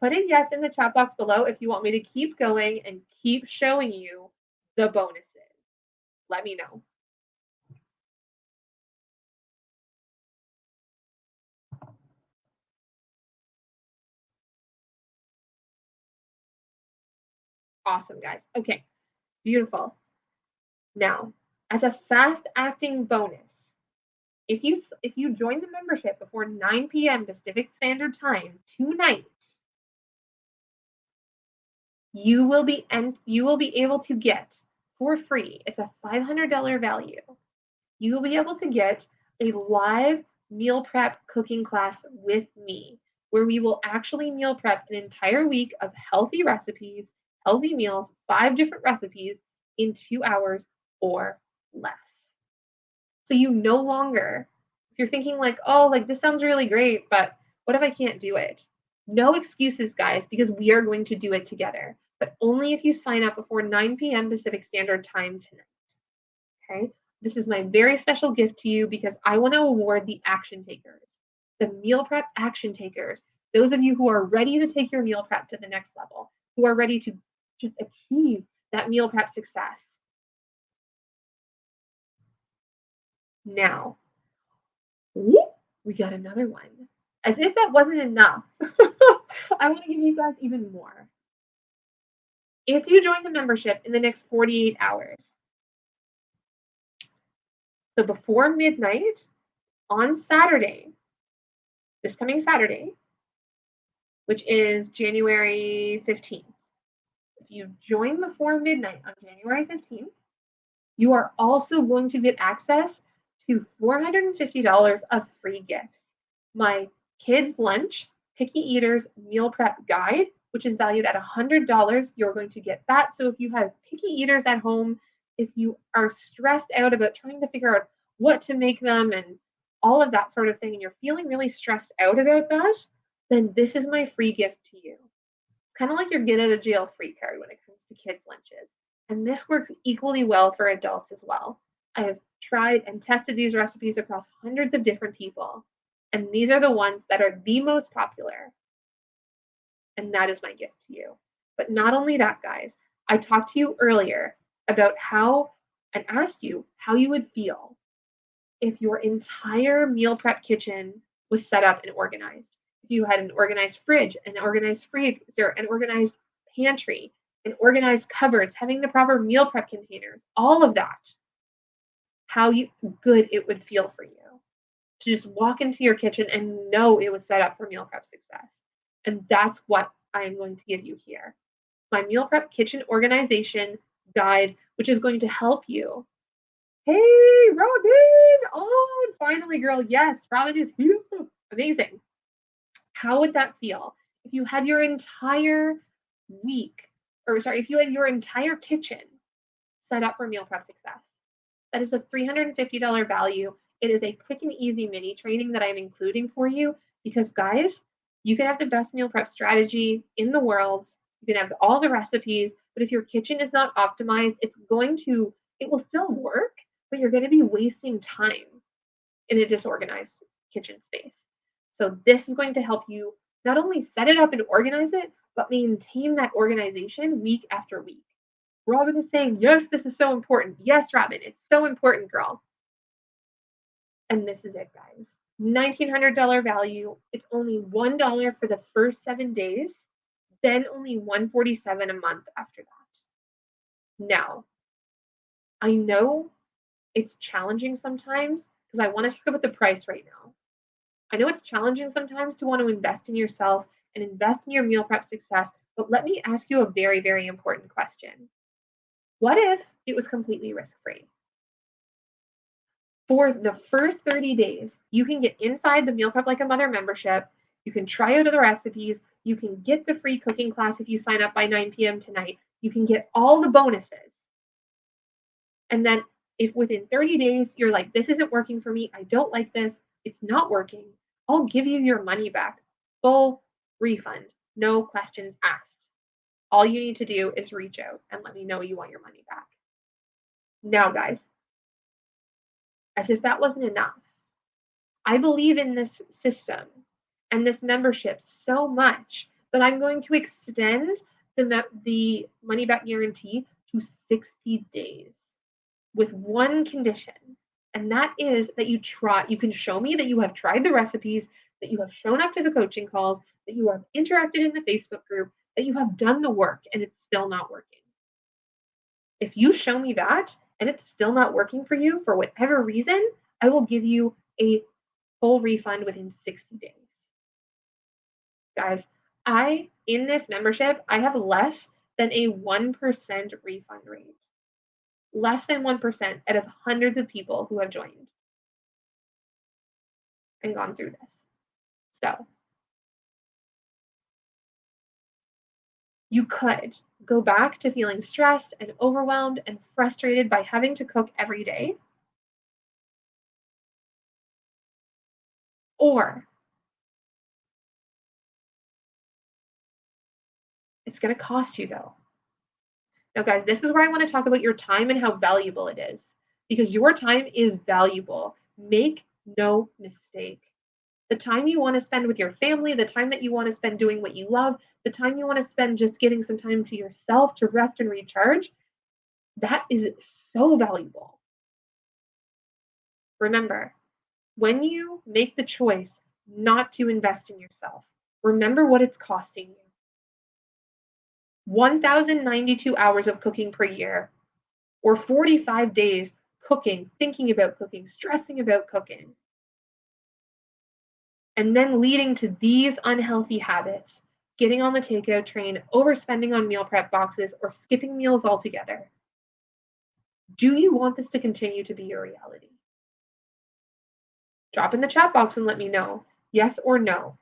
Put a yes in the chat box below if you want me to keep going and keep showing you the bonuses. Let me know. Awesome, guys. Okay, beautiful. Now, as a fast-acting bonus, if you join the membership before 9 p.m. Pacific Standard Time tonight, you will be able to get for free. It's a $500 value. You will be able to get a live meal prep cooking class with me, where we will actually meal prep an entire week of healthy recipes, healthy meals, 5 different recipes in 2 hours or less. So you no longer, if you're thinking like, oh, like this sounds really great, but what if I can't do it? No excuses, guys, because we are going to do it together, but only if you sign up before 9 p.m. Pacific Standard Time tonight. Okay? This is my very special gift to you because I want to award the action takers, the meal prep action takers, those of you who are ready to take your meal prep to the next level, who are ready to just achieve that meal prep success. Now, we got another one. As if that wasn't enough, I want to give you guys even more. If you join the membership in the next 48 hours, so before midnight on Saturday, this coming Saturday, which is January 15th, if you join before midnight on January 15th, you are also going to get access to $450 of free gifts. My kids' lunch, picky eaters meal prep guide, which is valued at $100, you're going to get that. So if you have picky eaters at home, if you are stressed out about trying to figure out what to make them and all of that sort of thing, and you're feeling really stressed out about that, then this is my free gift to you. Kind of like your get out of jail free card when it comes to kids' lunches. And this works equally well for adults as well. I have tried and tested these recipes across hundreds of different people, and these are the ones that are the most popular. And that is my gift to you. But not only that, guys, I talked to you earlier about how and asked you how you would feel if your entire meal prep kitchen was set up and organized. If you had an organized fridge, an organized freezer, an organized pantry, and organized cupboards, having the proper meal prep containers, all of that, how good it would feel for you to just walk into your kitchen and know it was set up for meal prep success. And that's what I am going to give you here. My meal prep kitchen organization guide, which is going to help you. Hey, Robin! Oh, finally, girl. Yes, Robin is here. Amazing. How would that feel if you had your entire if you had your entire kitchen set up for meal prep success? That is a $350 value. It is a quick and easy mini training that I'm including for you because, guys, you can have the best meal prep strategy in the world. You can have all the recipes, but if your kitchen is not optimized, it will still work, but you're going to be wasting time in a disorganized kitchen space. So this is going to help you not only set it up and organize it, but maintain that organization week after week. Robin is saying, yes, this is so important. Yes, Robin, it's so important, girl. And this is it, guys. $1,900 value. It's only $1 for the first 7 days, then only $147 a month after that. Now, I know it's challenging sometimes because I want to talk about the price right now. I know it's challenging sometimes to want to invest in yourself and invest in your meal prep success, but let me ask you a very, very important question. What if it was completely risk-free? For the first 30 days, you can get inside the Meal Prep Like a Mother membership. You can try out the recipes. You can get the free cooking class if you sign up by 9 p.m. tonight. You can get all the bonuses. And then if within 30 days you're like, this isn't working for me, I don't like this, it's not working, I'll give you your money back. Full refund, no questions asked. All you need to do is reach out and let me know you want your money back. Now, guys, as if that wasn't enough, I believe in this system and this membership so much that I'm going to extend the money back guarantee to 60 days with one condition. And that is that you can show me that you have tried the recipes, that you have shown up to the coaching calls, that you have interacted in the Facebook group, that you have done the work and it's still not working. If you show me that and it's still not working for you for whatever reason, I will give you a full refund within 60 days. Guys, in this membership, I have less than a 1% refund rate. Less than 1% out of hundreds of people who have joined and gone through this. So you could go back to feeling stressed and overwhelmed and frustrated by having to cook every day. Or it's going to cost you, though. Now, guys, this is where I want to talk about your time and how valuable it is, because your time is valuable. Make no mistake. The time you want to spend with your family, the time that you want to spend doing what you love, the time you want to spend just getting some time to yourself to rest and recharge, that is so valuable. Remember, when you make the choice not to invest in yourself, remember what it's costing you. 1,092 hours of cooking per year, or 45 days cooking, thinking about cooking, stressing about cooking, and then leading to these unhealthy habits, getting on the takeout train, overspending on meal prep boxes, or skipping meals altogether. Do you want this to continue to be your reality? Drop in the chat box and let me know, yes or no.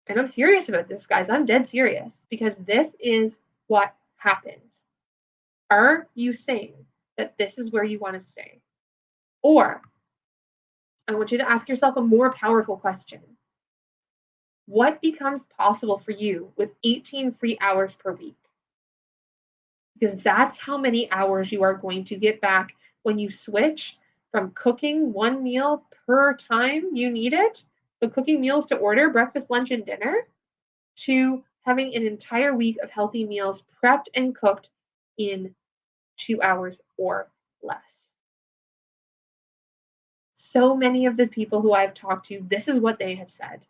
And I'm serious about this, guys. I'm dead serious, because this is what happens. Are you saying that this is where you want to stay? Or I want you to ask yourself a more powerful question. What becomes possible for you with 18 free hours per week? Because that's how many hours you are going to get back when you switch from cooking one meal per time you need it, so cooking meals to order, breakfast, lunch, and dinner, to having an entire week of healthy meals prepped and cooked in 2 hours or less. So many of the people who I've talked to, this is what they have said.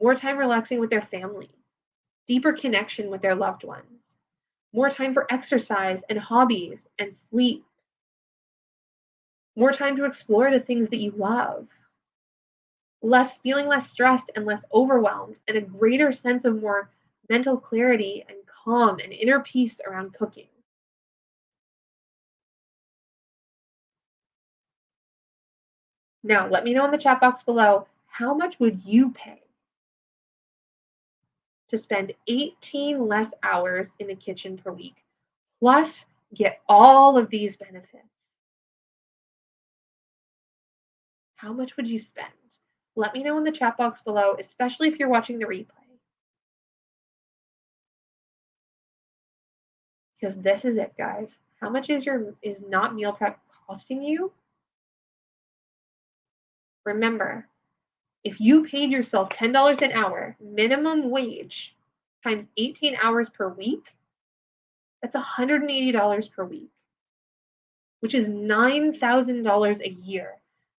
More time relaxing with their family, deeper connection with their loved ones, more time for exercise and hobbies and sleep, more time to explore the things that you love, feeling less stressed and less overwhelmed, and a greater sense of more mental clarity and calm and inner peace around cooking. Now, let me know in the chat box below, how much would you pay to spend 18 less hours in the kitchen per week, plus get all of these benefits? How much would you spend? Let me know in the chat box below, especially if you're watching the replay. Because this is it, guys. How much is not meal prep costing you? Remember, if you paid yourself $10 an hour, minimum wage, times 18 hours per week, that's $180 per week, which is $9,000 a year.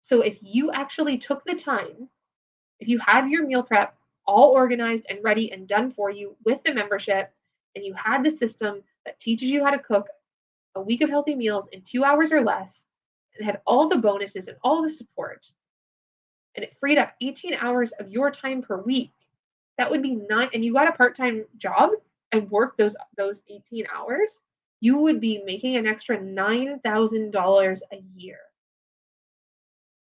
So if you actually took the time, if you had your meal prep all organized and ready and done for you with the membership, and you had the system that teaches you how to cook a week of healthy meals in 2 hours or less, and had all the bonuses and all the support, and it freed up 18 hours of your time per week, that would be and you got a part-time job and worked those 18 hours, you would be making an extra $9,000 a year.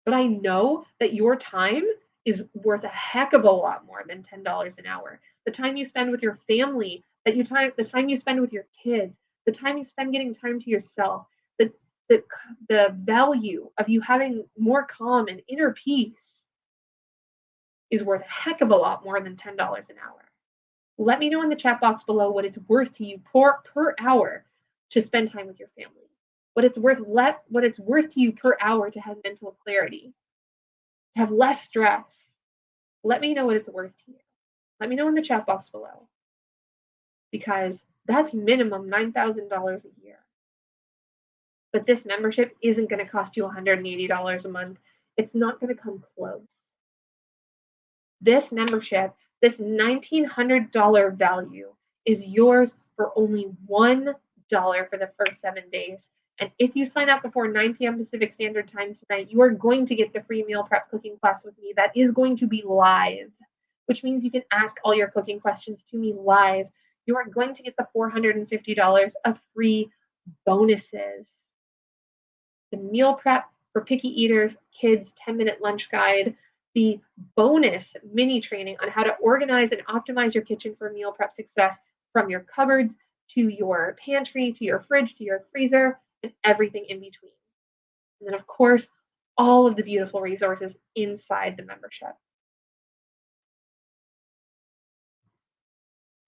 But I know that your time is worth a heck of a lot more than $10 an hour. The time you spend with your family, the time you spend with your kids, the time you spend getting time to yourself, the value of you having more calm and inner peace is worth a heck of a lot more than $10 an hour. Let me know in the chat box below what it's worth to you per hour to spend time with your family. What it's worth to you per hour to have mental clarity, to have less stress. Let me know what it's worth to you. Let me know in the chat box below. Because that's minimum $9,000 a year. But this membership isn't going to cost you $180 a month. It's not going to come close. This membership, this $1,900 value, is yours for only $1 for the first 7 days. And if you sign up before 9 p.m. Pacific Standard Time tonight, you are going to get the free meal prep cooking class with me. That is going to be live, which means you can ask all your cooking questions to me live. You are going to get the $450 of free bonuses. The meal prep for picky eaters, kids, 10-minute lunch guide, the bonus mini training on how to organize and optimize your kitchen for meal prep success, from your cupboards to your pantry, to your fridge, to your freezer, and everything in between. And then, of course, all of the beautiful resources inside the membership.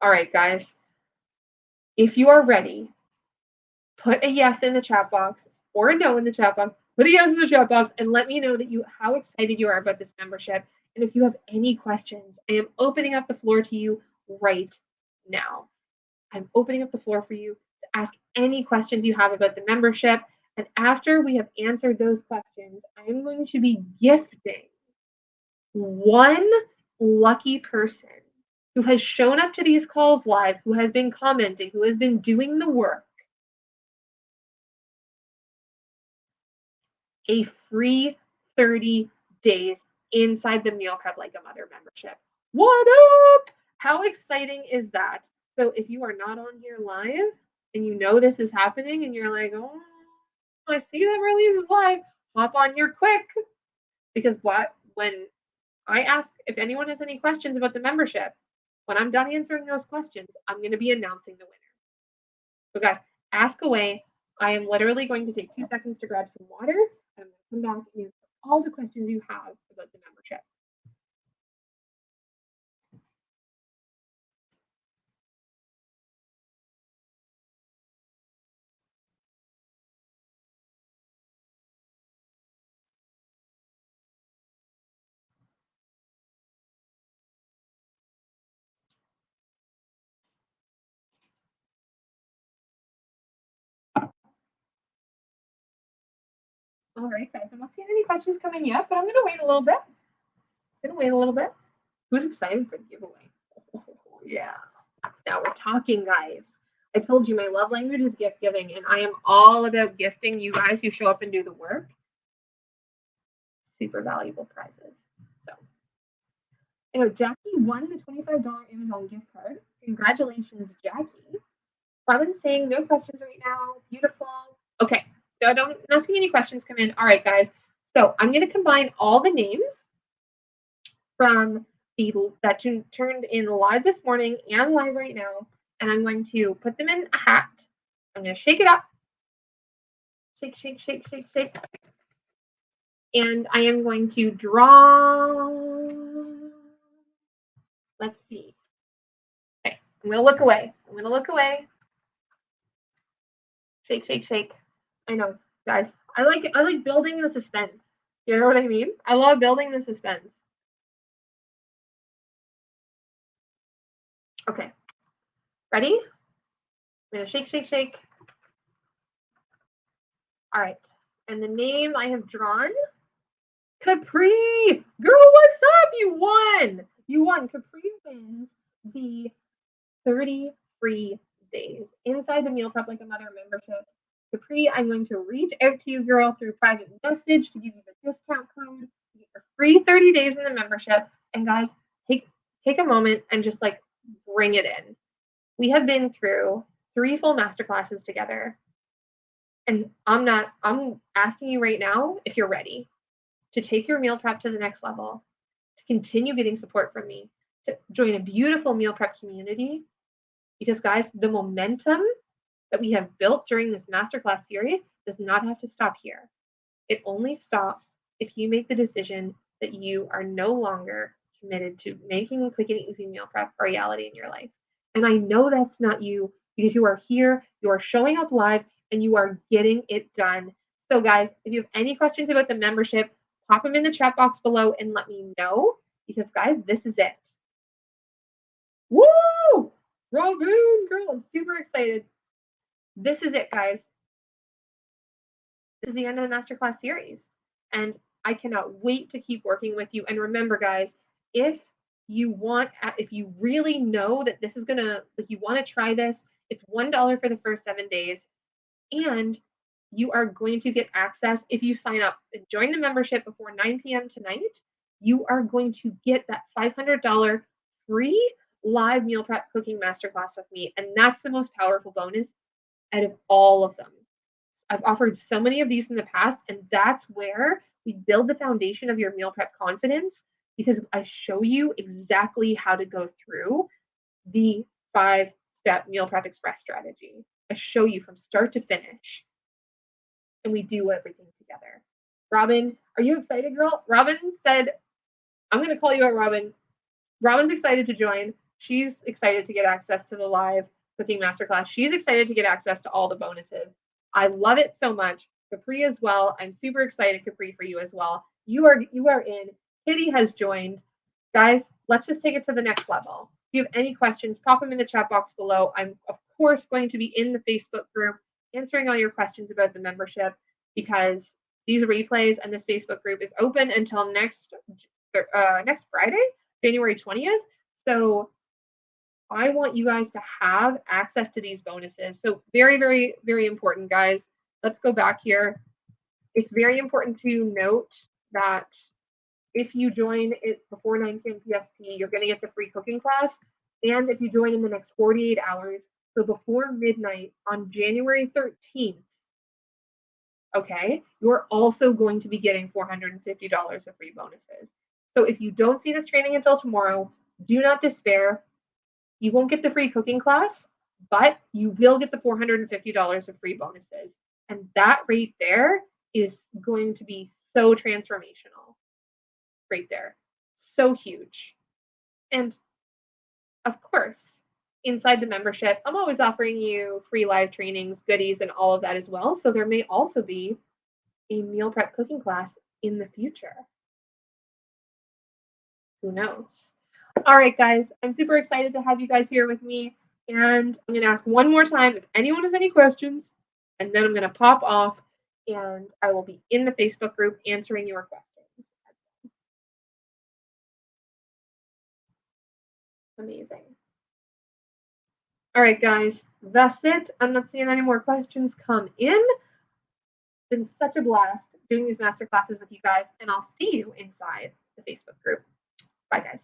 All right, guys, if you are ready, put a yes in the chat box or a no in the chat box. put a yes in the chat box and let me know how excited you are about this membership. And if you have any questions, I am opening up the floor to you right now. I'm opening up the floor for you to ask any questions you have about the membership. And after we have answered those questions, I'm going to be gifting one lucky person who has shown up to these calls live, who has been commenting, who has been doing the work, a free 30 days inside the Meal Prep Like a Mother membership. What up? How exciting is that? So if you are not on here live and you know this is happening and you're like, oh, I see that release is live, hop on here quick. Because when I ask if anyone has any questions about the membership, when I'm done answering those questions, I'm going to be announcing the winner. So guys, ask away. I am literally going to take 2 seconds to grab some water, and I'm going to come back and answer all the questions you have about the membership. All right, guys, I'm not seeing any questions coming yet, but I'm going to wait a little bit. Who's excited for the giveaway? Oh, yeah. Now we're talking, guys. I told you my love language is gift giving, and I am all about gifting you guys who show up and do the work. Super valuable prizes. So, Jackie won the $25 Amazon gift card. Congratulations, Jackie. Robin's saying no questions right now. Beautiful. Okay. So not seeing any questions come in. All right, guys. So I'm going to combine all the names from that turned in live this morning and live right now, and I'm going to put them in a hat. I'm going to shake it up. Shake, shake, shake, shake, shake. And I am going to draw. Let's see. Okay, I'm going to look away. Shake, shake, shake. I know, guys. I like building the suspense. You know what I mean? I love building the suspense. Okay. Ready? I'm going to shake, shake, shake. All right. And the name I have drawn, Capri. Girl, what's up? You won. Capri wins the 30 free days inside the Meal Prep Like a Mother membership. Capri, I'm going to reach out to you, girl, through private message to give you the discount code to get your free 30 days in the membership. And guys, take a moment and just like bring it in. We have been through 3 full masterclasses together. And I'm asking you right now if you're ready to take your meal prep to the next level, to continue getting support from me, to join a beautiful meal prep community. Because guys, the momentum that we have built during this masterclass series does not have to stop here. It only stops if you make the decision that you are no longer committed to making quick and easy meal prep a reality in your life. And I know that's not you, because you are here, you are showing up live, and you are getting it done. So guys, if you have any questions about the membership, pop them in the chat box below and let me know, because guys, this is it. Woo! Robin, girl, I'm super excited. This is it, guys. This is the end of the masterclass series, and I cannot wait to keep working with you. And remember, guys, if you really know that this is gonna, like, you want to try this, it's $1 for the first 7 days, and you are going to get access if you sign up and join the membership before 9 p.m. tonight. You are going to get that $500 free live meal prep cooking masterclass with me, and that's the most powerful bonus out of all of them. I've offered so many of these in the past, and that's where we build the foundation of your meal prep confidence, because I show you exactly how to go through the 5-step meal prep express strategy. I show you from start to finish, and we do everything together. Robin, are you excited, girl? Robin said, I'm going to call you out, Robin. Robin's excited to join. She's excited to get access to the live cooking masterclass. She's excited to get access to all the bonuses. I love it so much. Capri as well. I'm super excited, Capri, for you as well. You are in. Kitty has joined. Guys, let's just take it to the next level. If you have any questions, pop them in the chat box below. I'm of course going to be in the Facebook group answering all your questions about the membership because these replays and this Facebook group is open until next Friday, January 20th. So I want you guys to have access to these bonuses. So very, very, very important, guys. Let's go back here. It's very important to note that if you join it before 9 p.m. PST, you're going to get the free cooking class. And if you join in the next 48 hours, so before midnight on January 13th, okay, you're also going to be getting $450 of free bonuses. So if you don't see this training until tomorrow, do not despair. You won't get the free cooking class, but you will get the $450 of free bonuses. And that right there is going to be so transformational. Right there. So huge. And of course, inside the membership, I'm always offering you free live trainings, goodies, and all of that as well. So there may also be a meal prep cooking class in the future. Who knows? All right, guys, I'm super excited to have you guys here with me. And I'm going to ask one more time if anyone has any questions, and then I'm going to pop off and I will be in the Facebook group answering your questions. Amazing. All right, guys, that's it. I'm not seeing any more questions come in. It's been such a blast doing these master classes with you guys, and I'll see you inside the Facebook group. Bye, guys.